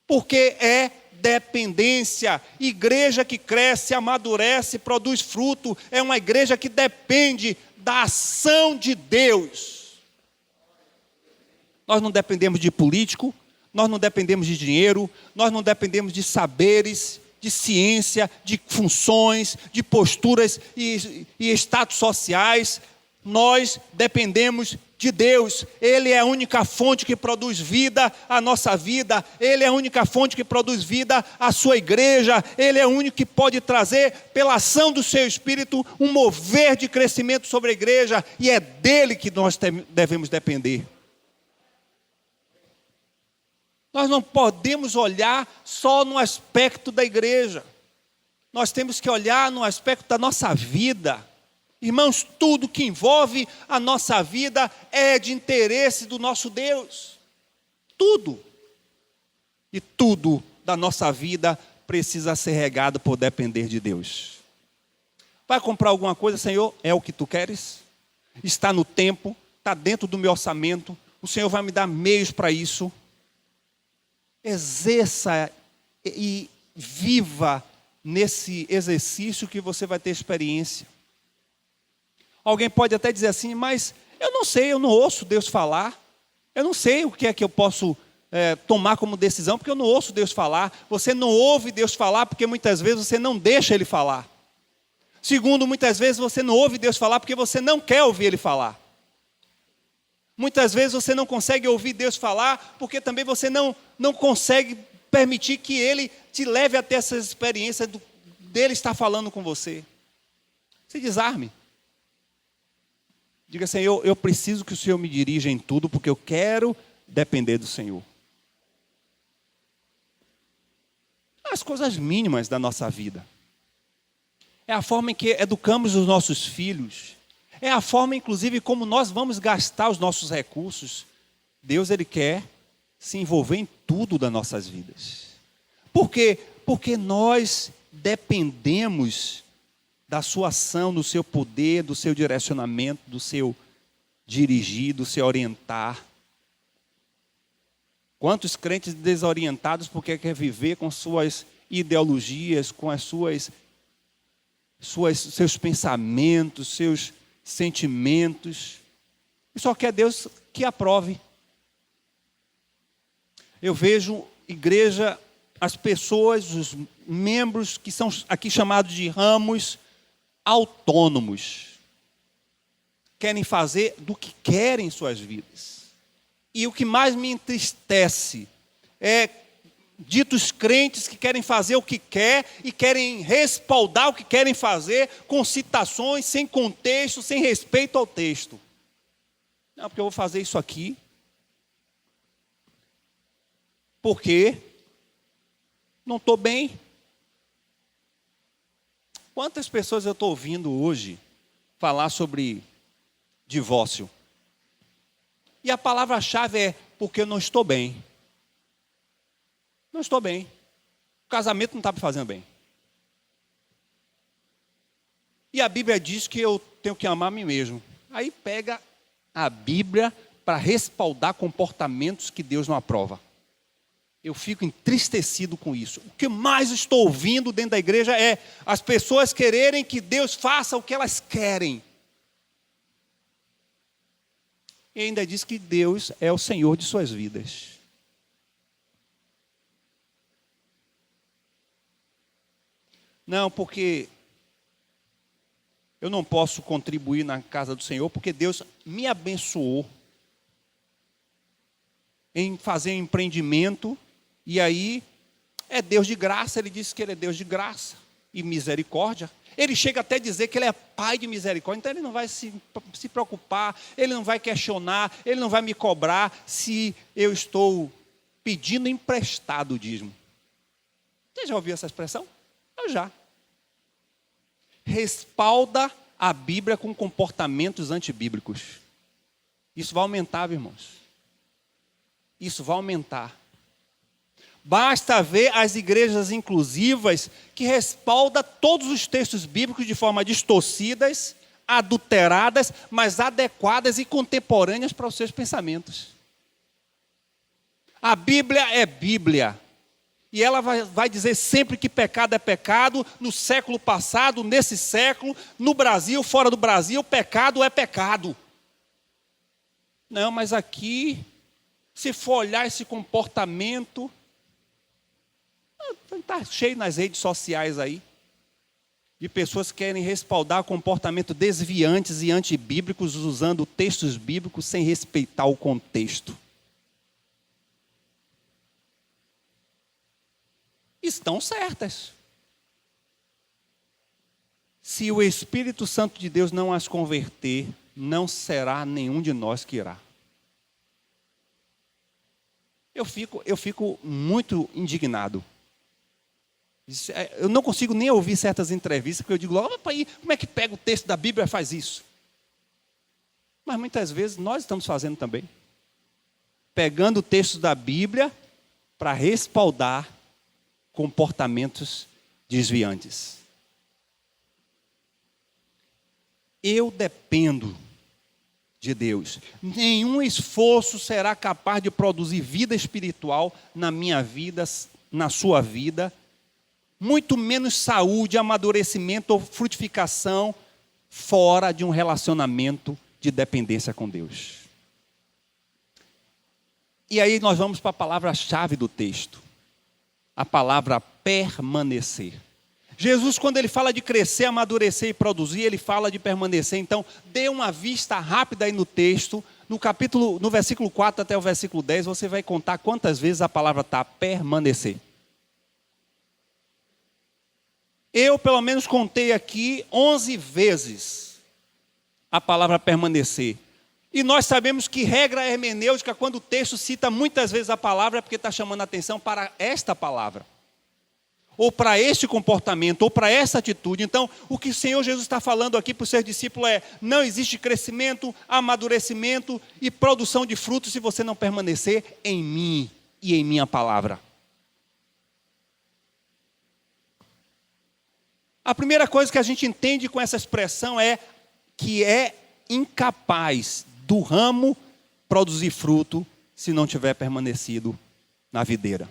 porque é dependência. Igreja que cresce, amadurece, produz fruto, é uma igreja que depende da ação de Deus. Nós não dependemos de político, nós não dependemos de dinheiro, nós não dependemos de saberes, de ciência, de funções, de posturas e status sociais. Nós dependemos de Deus. Ele é a única fonte que produz vida à nossa vida. Ele é a única fonte que produz vida à sua igreja. Ele é o único que pode trazer, pela ação do seu Espírito, um mover de crescimento sobre a igreja. E é dele que nós devemos depender. Nós não podemos olhar só no aspecto da igreja. Nós temos que olhar no aspecto da nossa vida. Irmãos, tudo que envolve a nossa vida é de interesse do nosso Deus. Tudo. E tudo da nossa vida precisa ser regado por depender de Deus. Vai comprar alguma coisa, Senhor? É o que tu queres? Está no tempo, está dentro do meu orçamento. O Senhor vai me dar meios para isso. Exerça e viva nesse exercício que você vai ter experiência. Alguém pode até dizer assim, mas eu não sei, eu não ouço Deus falar. Eu não sei o que é que eu posso tomar como decisão, porque eu não ouço Deus falar. Você não ouve Deus falar porque muitas vezes você não deixa Ele falar. Segundo, muitas vezes você não ouve Deus falar porque você não quer ouvir Ele falar. Muitas vezes você não consegue ouvir Deus falar porque também você não consegue permitir que Ele te leve até essa experiência dele estar falando com você. Se desarme. Diga, Senhor, eu preciso que o Senhor me dirija em tudo, porque eu quero depender do Senhor. As coisas mínimas da nossa vida. É a forma em que educamos os nossos filhos. É a forma, inclusive, como nós vamos gastar os nossos recursos. Deus, Ele quer se envolver em tudo das nossas vidas. Por quê? Porque nós dependemos da sua ação, do seu poder, do seu direcionamento, do seu dirigir, do seu orientar. Quantos crentes desorientados porque quer viver com suas ideologias, com as seus pensamentos, seus sentimentos, e só quer Deus que aprove. Eu vejo igreja, as pessoas, os membros que são aqui chamados de ramos autônomos, querem fazer do que querem em suas vidas. E o que mais me entristece é ditos crentes que querem fazer o que quer e querem respaldar o que querem fazer com citações, sem contexto, sem respeito ao texto. Não, porque eu vou fazer isso aqui porque não estou bem. Quantas pessoas eu estou ouvindo hoje falar sobre divórcio? E a palavra-chave é porque eu não estou bem. Não estou bem. O casamento não está me fazendo bem. E a Bíblia diz que eu tenho que amar a mim mesmo. Aí pega a Bíblia para respaldar comportamentos que Deus não aprova. Eu fico entristecido com isso. O que mais estou ouvindo dentro da igreja é as pessoas quererem que Deus faça o que elas querem. E ainda diz que Deus é o Senhor de suas vidas. Não, porque eu não posso contribuir na casa do Senhor, porque Deus me abençoou em fazer um empreendimento. E aí, é Deus de graça. Ele disse que Ele é Deus de graça e misericórdia. Ele chega até a dizer que Ele é Pai de misericórdia. Então Ele não vai se preocupar, Ele não vai questionar, Ele não vai me cobrar se eu estou pedindo emprestado o dízimo. Você já ouviu essa expressão? Eu já. respalda a Bíblia com comportamentos antibíblicos. Isso vai aumentar, irmãos. Isso vai aumentar. Basta ver as igrejas inclusivas que respaldam todos os textos bíblicos de forma distorcidas, adulteradas, mas adequadas e contemporâneas para os seus pensamentos. A Bíblia é Bíblia. E ela vai dizer sempre que pecado é pecado, no século passado, nesse século, no Brasil, fora do Brasil, pecado é pecado. Não, mas aqui, se for olhar esse comportamento, está cheio nas redes sociais aí, de pessoas que querem respaldar comportamentos desviantes e antibíblicos, usando textos bíblicos sem respeitar o contexto. Estão certas. Se o Espírito Santo de Deus não as converter, não será nenhum de nós que irá. Eu fico muito indignado. Eu não consigo nem ouvir certas entrevistas, porque eu digo logo, como é que pega o texto da Bíblia e faz isso? Mas muitas vezes nós estamos fazendo também. Pegando o texto da Bíblia para respaldar comportamentos desviantes. Eu dependo de Deus. Nenhum esforço será capaz de produzir vida espiritual na minha vida, na sua vida, muito menos saúde, amadurecimento ou frutificação fora de um relacionamento de dependência com Deus. E aí nós vamos para a palavra-chave do texto. A palavra permanecer. Jesus, quando ele fala de crescer, amadurecer e produzir, ele fala de permanecer. Então, dê uma vista rápida aí no texto, no versículo 4 até o versículo 10, você vai contar quantas vezes a palavra está permanecer. Eu, pelo menos, contei aqui 11 vezes a palavra permanecer. E nós sabemos que regra hermenêutica, quando o texto cita muitas vezes a palavra, é porque está chamando a atenção para esta palavra. Ou para este comportamento, ou para essa atitude. Então, o que o Senhor Jesus está falando aqui para os seus discípulos é: não existe crescimento, amadurecimento e produção de frutos se você não permanecer em mim e em minha palavra. A primeira coisa que a gente entende com essa expressão é que é incapaz do ramo produzir fruto se não tiver permanecido na videira.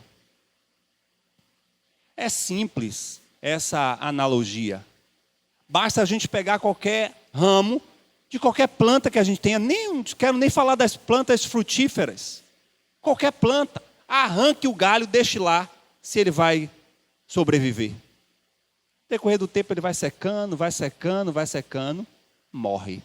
É simples essa analogia. Basta a gente pegar qualquer ramo de qualquer planta que a gente tenha, não quero nem falar das plantas frutíferas. Qualquer planta, arranque o galho, deixe lá, se ele vai sobreviver. No decorrer do tempo ele vai secando, morre.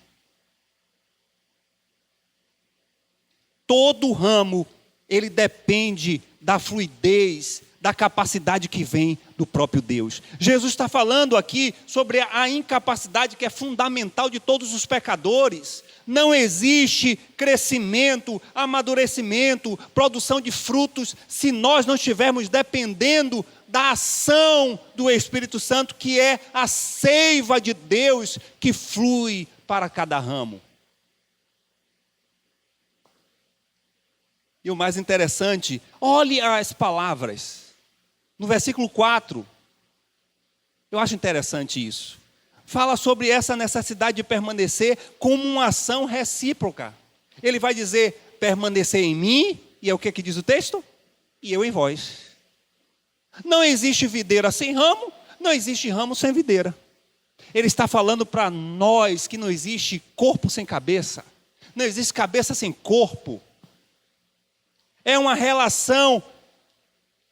Todo ramo, ele depende da fluidez, da capacidade que vem do próprio Deus. Jesus está falando aqui sobre a incapacidade que é fundamental de todos os pecadores. Não existe crescimento, amadurecimento, produção de frutos, se nós não estivermos dependendo da ação do Espírito Santo, que é a seiva de Deus que flui para cada ramo. E o mais interessante, olhe as palavras. No versículo 4, eu acho interessante isso. Fala sobre essa necessidade de permanecer como uma ação recíproca. Ele vai dizer, permanecer em mim, e é o que diz o texto? E eu em vós. Não existe videira sem ramo, não existe ramo sem videira. Ele está falando para nós que não existe corpo sem cabeça, não existe cabeça sem corpo. É uma relação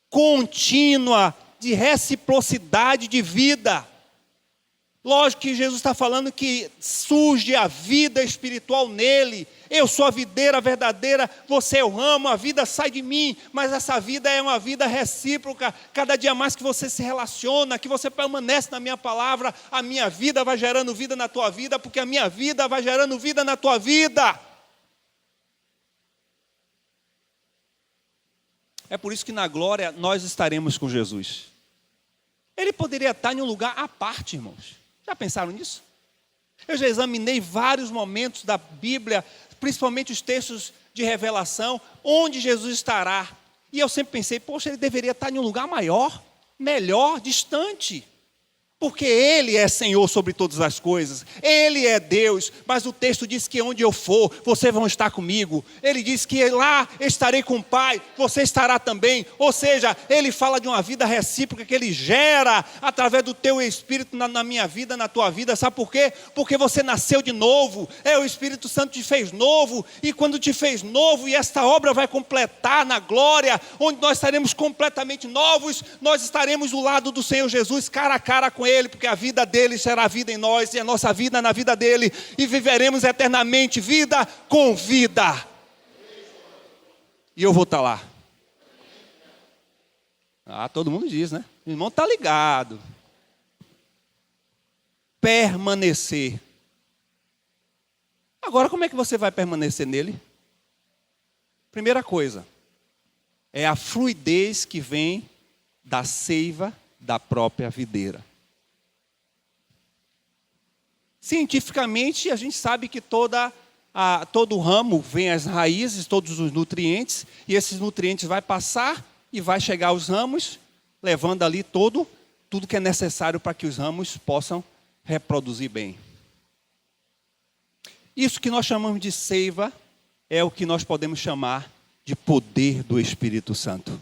contínua de reciprocidade de vida. Lógico que Jesus está falando que surge a vida espiritual nele. Eu sou a videira verdadeira, você é o ramo, a vida sai de mim. Mas essa vida é uma vida recíproca. Cada dia mais que você se relaciona, que você permanece na minha palavra, a minha vida vai gerando vida na tua vida, porque a minha vida vai gerando vida na tua vida. É por isso que na glória nós estaremos com Jesus. Ele poderia estar em um lugar à parte, irmãos. Já pensaram nisso? Eu já examinei vários momentos da Bíblia, principalmente os textos de revelação, onde Jesus estará. E eu sempre pensei, poxa, ele deveria estar em um lugar maior, melhor, distante. Porque Ele é Senhor sobre todas as coisas, Ele é Deus, mas o texto diz que onde eu for, vocês vão estar comigo. Ele diz que lá estarei com o Pai, você estará também. Ou seja, Ele fala de uma vida recíproca que Ele gera através do teu Espírito na minha vida, na tua vida. Sabe por quê? Porque você nasceu de novo, o Espírito Santo te fez novo, e quando te fez novo, e esta obra vai completar na glória, onde nós estaremos completamente novos, nós estaremos do lado do Senhor Jesus, cara a cara com Ele, porque a vida dele será a vida em nós, e a nossa vida na vida dele, e viveremos eternamente, vida com vida. E eu vou estar lá. Todo mundo diz, né? O irmão está ligado. Permanecer. Agora, como é que você vai permanecer nele? Primeira coisa, é a fluidez que vem da seiva da própria videira. Cientificamente, a gente sabe que todo ramo vem as raízes, todos os nutrientes, e esses nutrientes vai passar e vai chegar aos ramos, levando ali tudo que é necessário para que os ramos possam reproduzir bem. Isso que nós chamamos de seiva é o que nós podemos chamar de poder do Espírito Santo.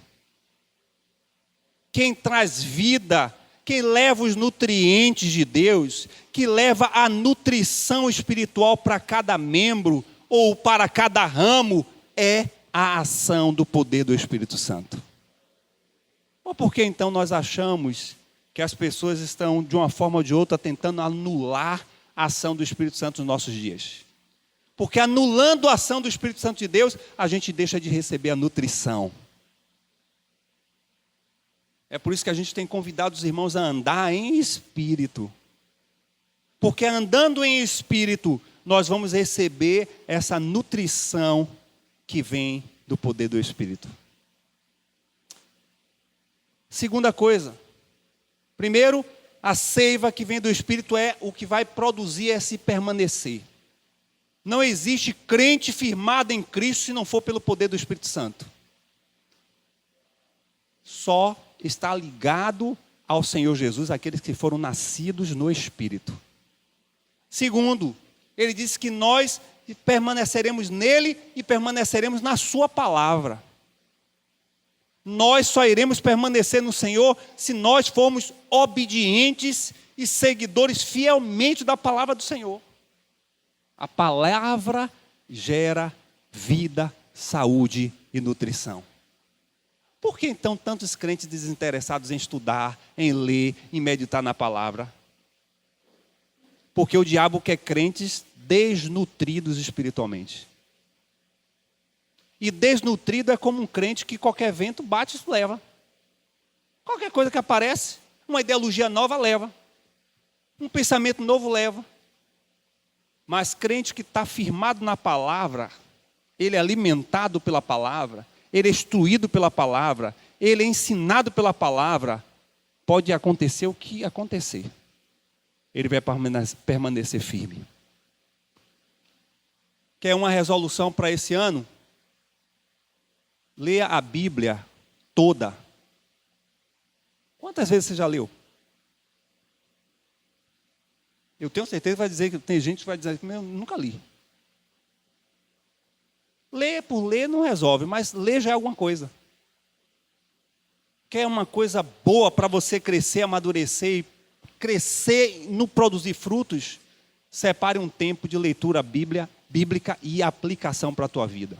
Quem traz vida, quem leva os nutrientes de Deus, que leva a nutrição espiritual para cada membro ou para cada ramo, é a ação do poder do Espírito Santo. Ou por que então nós achamos que as pessoas estão, de uma forma ou de outra, tentando anular a ação do Espírito Santo nos nossos dias? Porque anulando a ação do Espírito Santo de Deus, a gente deixa de receber a nutrição. É por isso que a gente tem convidado os irmãos a andar em espírito. Porque andando em espírito, nós vamos receber essa nutrição que vem do poder do Espírito. Segunda coisa. Primeiro, a seiva que vem do Espírito é o que vai produzir esse permanecer. Não existe crente firmado em Cristo se não for pelo poder do Espírito Santo. Só está ligado ao Senhor Jesus aqueles que foram nascidos no Espírito. Segundo, ele disse que nós permaneceremos nele e permaneceremos na sua palavra. Nós só iremos permanecer no Senhor se nós formos obedientes e seguidores fielmente da palavra do Senhor. A palavra gera vida, saúde e nutrição. Por que então tantos crentes desinteressados em estudar, em ler, em meditar na palavra? Porque o diabo quer crentes desnutridos espiritualmente. E desnutrido é como um crente que qualquer vento bate e leva. Qualquer coisa que aparece, uma ideologia nova leva. Um pensamento novo leva. Mas crente que está firmado na palavra, ele é alimentado pela palavra, ele é instruído pela palavra, ele é ensinado pela palavra, pode acontecer o que acontecer. Ele vai permanecer firme. Quer uma resolução para esse ano? Leia a Bíblia toda. Quantas vezes você já leu? Eu tenho certeza que vai dizer que tem gente que vai dizer que eu nunca li. Ler por ler não resolve, mas ler já é alguma coisa. Quer uma coisa boa para você crescer, amadurecer e crescer no produzir frutos? Separe um tempo de leitura bíblica e aplicação para a tua vida.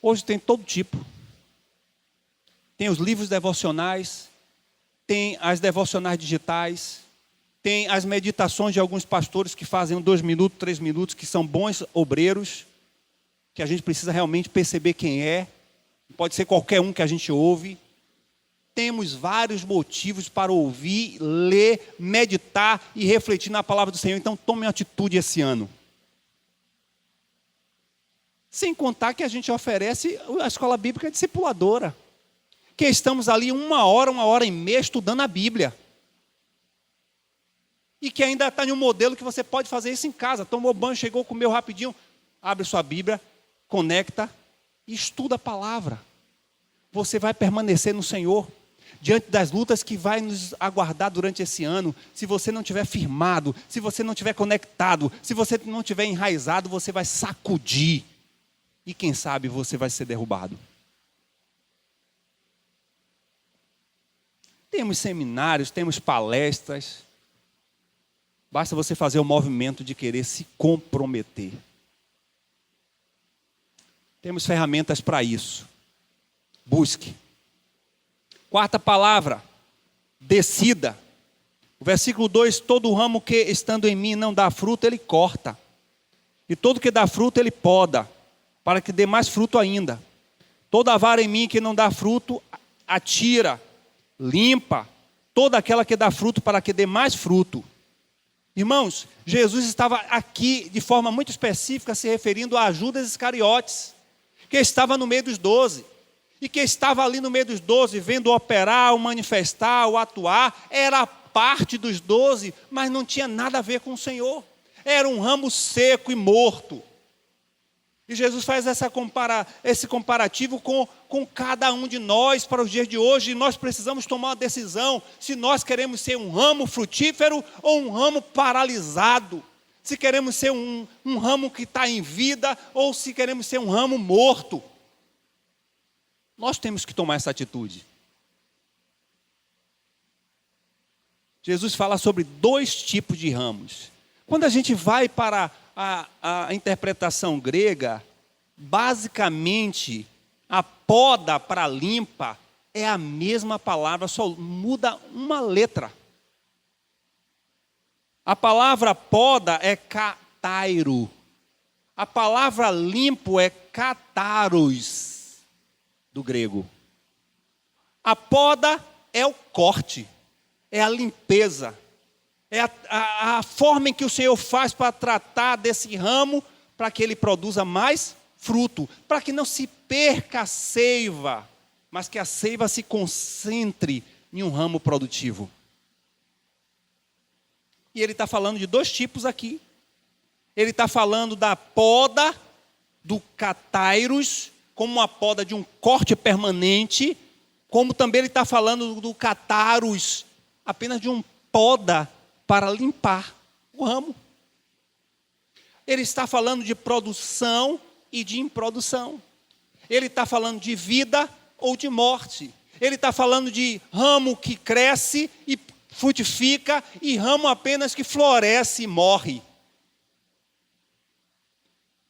Hoje tem todo tipo. Tem os livros devocionais, tem as devocionais digitais, tem as meditações de alguns pastores que fazem 2 minutos, 3 minutos, que são bons obreiros, que a gente precisa realmente perceber quem é. Pode ser qualquer um que a gente ouve. Temos vários motivos para ouvir, ler, meditar e refletir na palavra do Senhor. Então tome uma atitude esse ano. Sem contar que a gente oferece a escola bíblica discipuladora. Que estamos ali 1 hora, 1 hora e meia estudando a Bíblia. E que ainda está em um modelo que você pode fazer isso em casa. Tomou banho, chegou, comeu rapidinho. Abre sua Bíblia, conecta e estuda a palavra. Você vai permanecer no Senhor. Diante das lutas que vai nos aguardar durante esse ano, se você não estiver firmado, se você não estiver conectado, se você não estiver enraizado, você vai sacudir. E quem sabe você vai ser derrubado. Temos seminários, temos palestras. Basta você fazer o movimento de querer se comprometer. Temos ferramentas para isso. Busque. Quarta palavra, decida. O versículo 2, todo ramo que estando em mim não dá fruto, ele corta. E todo que dá fruto, ele poda, para que dê mais fruto ainda. Toda vara em mim que não dá fruto, atira, limpa. Toda aquela que dá fruto, para que dê mais fruto. Irmãos, Jesus estava aqui de forma muito específica se referindo a Judas Iscariotes, que estava no meio dos 12. E que estava ali no meio dos 12, vendo o operar, o manifestar, o atuar, era parte dos 12, mas não tinha nada a ver com o Senhor. Era um ramo seco e morto. E Jesus faz esse comparativo com cada um de nós para os dias de hoje. E nós precisamos tomar uma decisão se nós queremos ser um ramo frutífero ou um ramo paralisado. Se queremos ser um ramo que está em vida ou se queremos ser um ramo morto. Nós temos que tomar essa atitude. Jesus fala sobre 2 tipos de ramos. Quando a gente vai para a interpretação grega, basicamente, a poda para limpa é a mesma palavra, só muda uma letra. A palavra poda é katairo. A palavra limpo é kataros. Do grego. A poda é o corte, é a limpeza, é a forma em que o Senhor faz para tratar desse ramo, para que ele produza mais fruto, para que não se perca a seiva, mas que a seiva se concentre em um ramo produtivo. E ele está falando de 2 tipos aqui. Ele está falando da poda, do catairos, como uma poda de um corte permanente, como também ele está falando do cataros, apenas de um poda para limpar o ramo. Ele está falando de produção e de improdução. Ele está falando de vida ou de morte. Ele está falando de ramo que cresce e frutifica e ramo apenas que floresce e morre.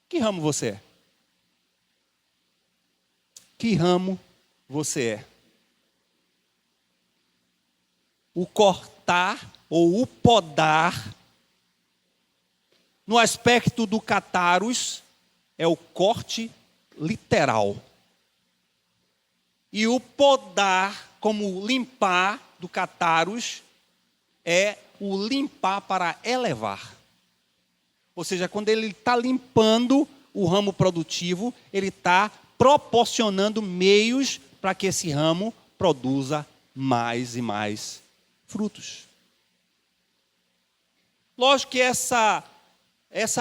Que ramo você é? Que ramo você é? O cortar ou o podar, no aspecto do cataros, é o corte literal. E o podar, como limpar do cataros, é o limpar para elevar. Ou seja, quando ele está limpando o ramo produtivo, ele está proporcionando meios para que esse ramo produza mais e mais frutos. Lógico que essa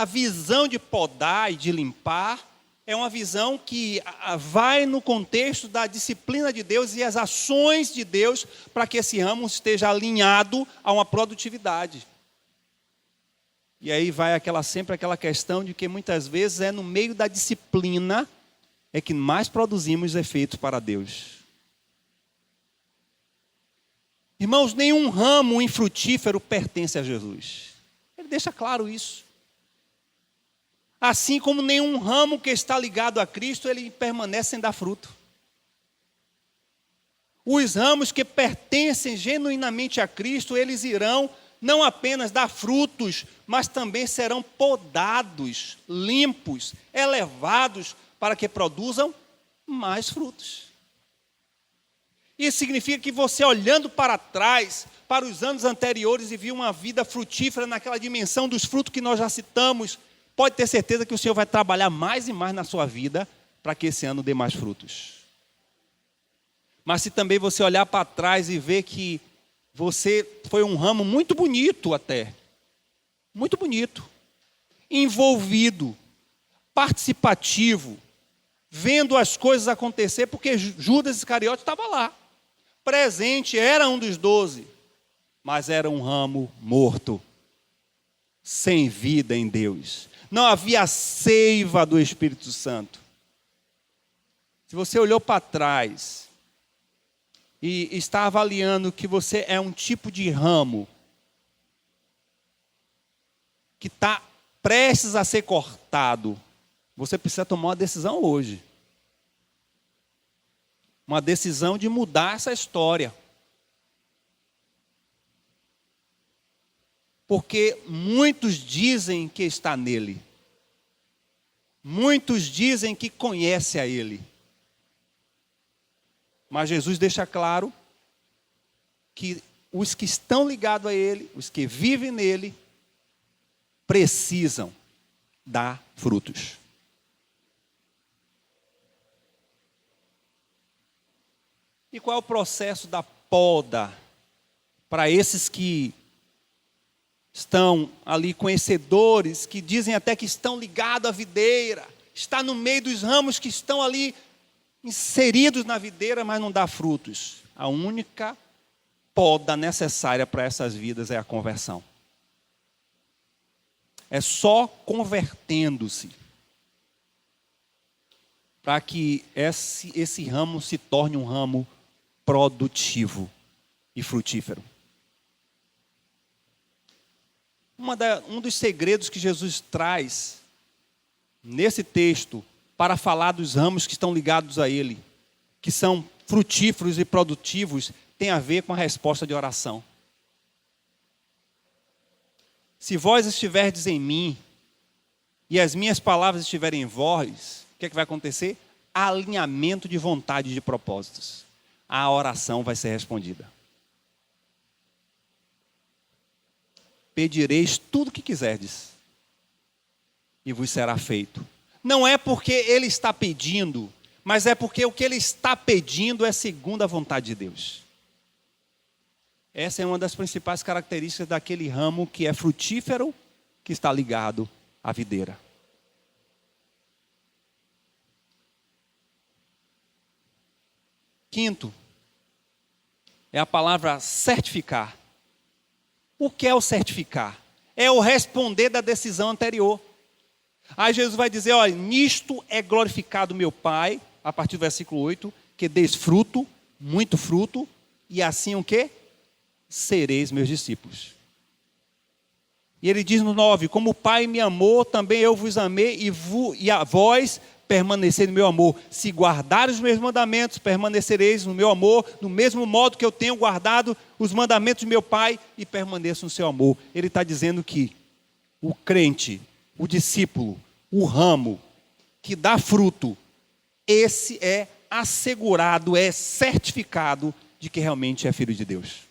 visão de podar e de limpar é uma visão que vai no contexto da disciplina de Deus e as ações de Deus para que esse ramo esteja alinhado a uma produtividade. E aí vai sempre aquela questão de que muitas vezes é no meio da disciplina é que mais produzimos efeitos para Deus. Irmãos, nenhum ramo infrutífero pertence a Jesus. Ele deixa claro isso. Assim como nenhum ramo que está ligado a Cristo, ele permanece sem dar fruto. Os ramos que pertencem genuinamente a Cristo, eles irão não apenas dar frutos, mas também serão podados, limpos, elevados, para que produzam mais frutos. Isso significa que você, olhando para trás, para os anos anteriores, e viu uma vida frutífera naquela dimensão dos frutos que nós já citamos, pode ter certeza que o Senhor vai trabalhar mais e mais na sua vida para que esse ano dê mais frutos. Mas se também você olhar para trás e ver que você foi um ramo muito bonito até, Muito bonito. Envolvido, participativo, vendo as coisas acontecer, porque Judas Iscariote estava lá. Presente, era um dos 12, mas era um ramo morto, sem vida em Deus. Não havia seiva do Espírito Santo. Se você olhou para trás e está avaliando que você é um tipo de ramo que está prestes a ser cortado, você precisa tomar uma decisão hoje. Uma decisão de mudar essa história. Porque muitos dizem que está nele. Muitos dizem que conhece a ele. Mas Jesus deixa claro que os que estão ligados a ele, os que vivem nele, precisam dar frutos. E qual é o processo da poda para esses que estão ali conhecedores, que dizem até que estão ligados à videira, está no meio dos ramos que estão ali inseridos na videira, mas não dá frutos? A única poda necessária para essas vidas é a conversão. É só convertendo-se para que esse ramo se torne um ramo produtivo e frutífero. Um dos segredos que Jesus traz nesse texto para falar dos ramos que estão ligados a ele, que são frutíferos e produtivos, tem a ver com a resposta de oração. Se vós estiverdes em mim e as minhas palavras estiverem em vós, o que é que vai acontecer? Alinhamento de vontade e de propósitos. A oração vai ser respondida. Pedireis tudo o que quiserdes e vos será feito. Não é porque ele está pedindo, mas é porque o que ele está pedindo é segundo a vontade de Deus. Essa é uma das principais características daquele ramo que é frutífero, que está ligado à videira. Quinto, é a palavra certificar. O que é o certificar? É o responder da decisão anterior. Aí Jesus vai dizer, olha, nisto é glorificado meu Pai, a partir do versículo 8, que deis fruto, muito fruto, e assim o quê? Sereis meus discípulos. E ele diz no 9, como o Pai me amou, também eu vos amei, e a vós permaneceis no meu amor. Se guardares os meus mandamentos, permanecereis no meu amor, do mesmo modo que eu tenho guardado os mandamentos de meu Pai e permaneço no seu amor. Ele está dizendo que o crente, o discípulo, o ramo que dá fruto, esse é assegurado, é certificado de que realmente é filho de Deus.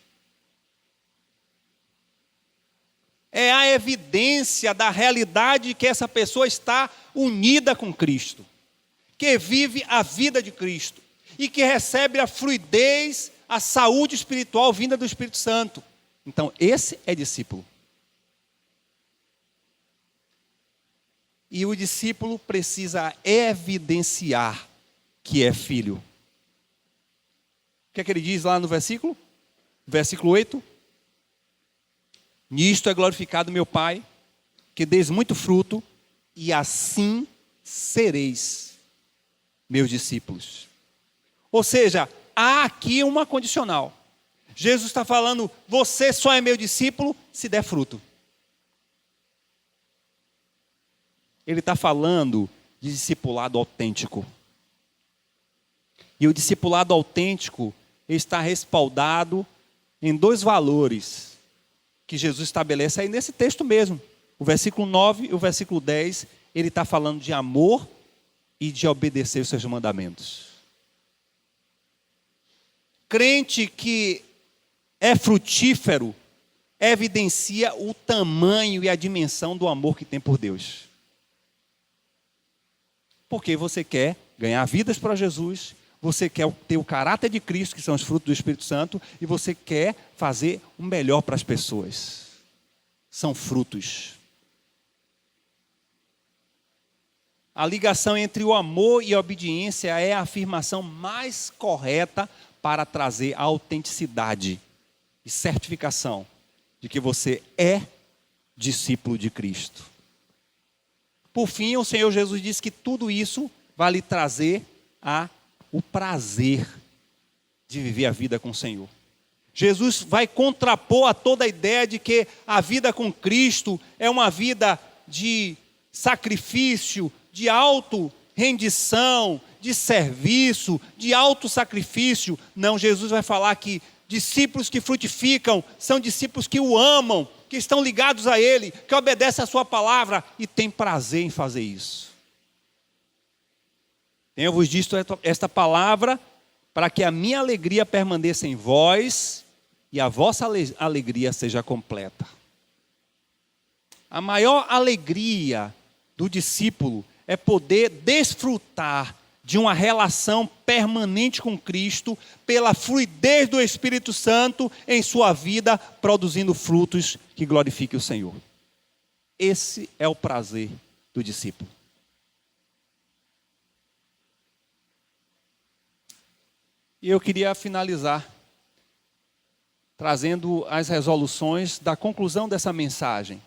É a evidência da realidade que essa pessoa está unida com Cristo, que vive a vida de Cristo e que recebe a fluidez, a saúde espiritual vinda do Espírito Santo. Então, esse é discípulo. E o discípulo precisa evidenciar que é filho. O que é que ele diz lá no versículo? Versículo 8. Nisto é glorificado meu Pai, que deis muito fruto, e assim sereis meus discípulos. Ou seja, há aqui uma condicional. Jesus está falando, você só é meu discípulo se der fruto. Ele está falando de discipulado autêntico. E o discipulado autêntico está respaldado em dois valores que Jesus estabelece aí nesse texto mesmo. O versículo 9 e o versículo 10, ele está falando de amor e de obedecer os seus mandamentos. Crente que é frutífero evidencia o tamanho e a dimensão do amor que tem por Deus. Porque você quer ganhar vidas para Jesus, você quer ter o caráter de Cristo, que são os frutos do Espírito Santo, e você quer fazer o melhor para as pessoas. são frutos. A ligação entre o amor e a obediência é a afirmação mais correta para trazer a autenticidade e certificação de que você é discípulo de Cristo. Por fim, o Senhor Jesus disse que tudo isso vai lhe trazer o prazer de viver a vida com o Senhor. Jesus vai contrapor a toda a ideia de que a vida com Cristo é uma vida de sacrifício, de auto-rendição, de serviço, de auto-sacrifício. Não, Jesus vai falar que discípulos que frutificam são discípulos que o amam, que estão ligados a Ele, que obedecem a sua palavra e têm prazer em fazer isso. Tenho-vos dito esta palavra para que a minha alegria permaneça em vós e a vossa alegria seja completa. A maior alegria do discípulo é poder desfrutar de uma relação permanente com Cristo pela fluidez do Espírito Santo em sua vida, produzindo frutos que glorifiquem o Senhor. Esse é o prazer do discípulo. E eu queria finalizar trazendo as resoluções da conclusão dessa mensagem.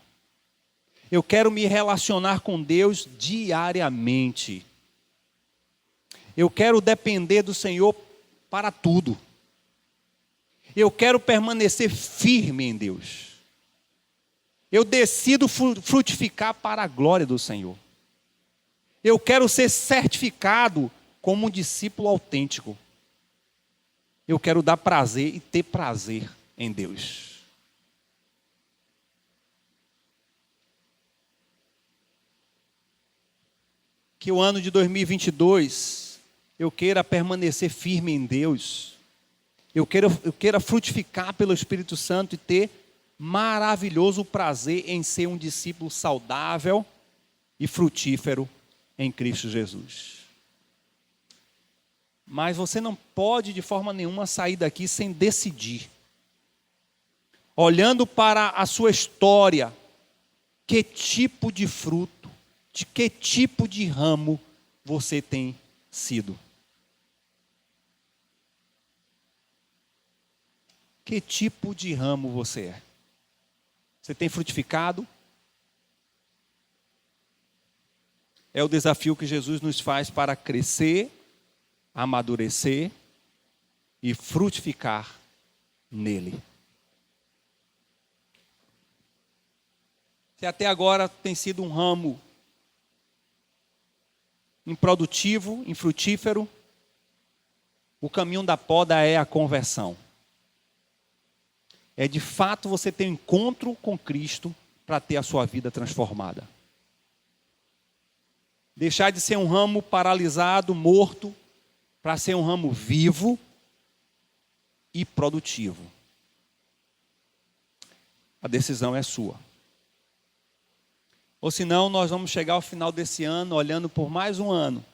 Eu quero me relacionar com Deus diariamente. Eu quero depender do Senhor para tudo. Eu quero permanecer firme em Deus. Eu decido frutificar para a glória do Senhor. Eu quero ser certificado como um discípulo autêntico. Eu quero dar prazer e ter prazer em Deus. Que o ano de 2022 eu queira permanecer firme em Deus. Eu queira frutificar pelo Espírito Santo e ter maravilhoso prazer em ser um discípulo saudável e frutífero em Cristo Jesus. Mas você não pode de forma nenhuma sair daqui sem decidir. Olhando para a sua história, que tipo de fruto, de que tipo de ramo você tem sido? Que tipo de ramo você é? Você tem frutificado? É o desafio que Jesus nos faz para crescer, amadurecer e frutificar nele. Se até agora tem sido um ramo improdutivo, infrutífero, o caminho da poda é a conversão. É de fato você ter um encontro com Cristo para ter a sua vida transformada. Deixar de ser um ramo paralisado, morto, para ser um ramo vivo e produtivo. A decisão é sua. Ou senão nós vamos chegar ao final desse ano olhando por mais um ano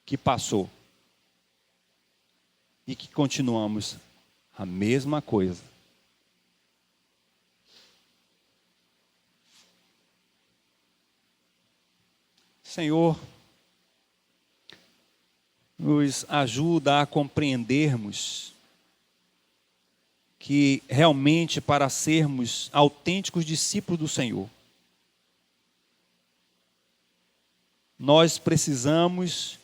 que passou. E que continuamos a mesma coisa. Senhor, nos ajuda a compreendermos que realmente para sermos autênticos discípulos do Senhor, nós precisamos,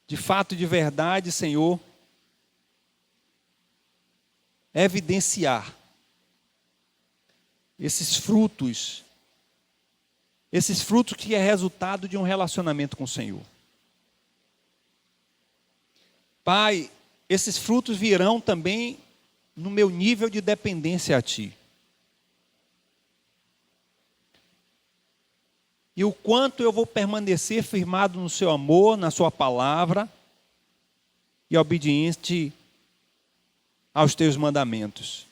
de fato e de verdade, Senhor, evidenciar esses frutos que é resultado de um relacionamento com o Senhor. Pai, esses frutos virão também no meu nível de dependência a Ti. E o quanto eu vou permanecer firmado no Seu amor, na Sua palavra e obediente aos Teus mandamentos.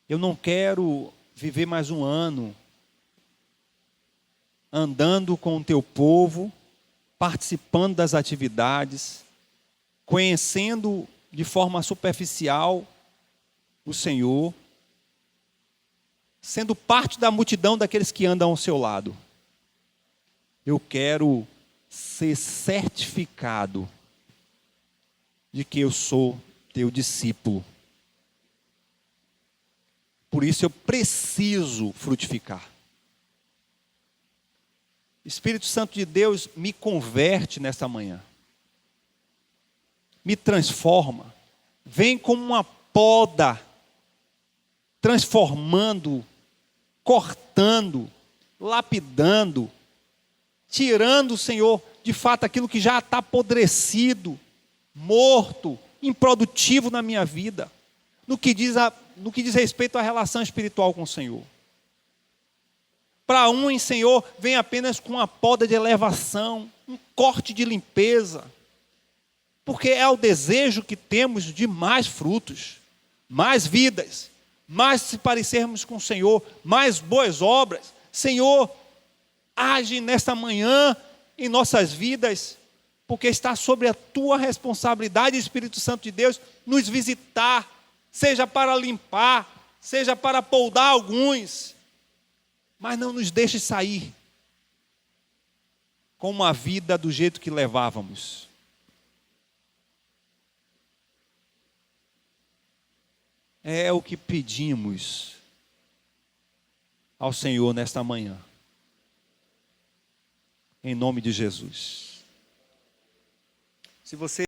Eu não quero viver mais um ano andando com o Teu povo, participando das atividades, conhecendo de forma superficial o Senhor, sendo parte da multidão daqueles que andam ao seu lado. Eu quero ser certificado de que eu sou teu discípulo. Por isso eu preciso frutificar. Espírito Santo de Deus me converte nessa manhã. Me transforma. Vem como uma poda, transformando, cortando, lapidando, tirando, Senhor, de fato aquilo que já está apodrecido, morto, improdutivo na minha vida, no que diz respeito à relação espiritual com o Senhor. Para uns, Senhor, vem apenas com uma poda de elevação, um corte de limpeza, porque é o desejo que temos de mais frutos, mais vidas, mais se parecermos com o Senhor, mais boas obras. Senhor, age nesta manhã em nossas vidas, porque está sobre a tua responsabilidade, Espírito Santo de Deus, nos visitar, seja para limpar, seja para poldar alguns, mas não nos deixe sair com uma vida do jeito que levávamos. É o que pedimos ao Senhor nesta manhã. Em nome de Jesus. Se você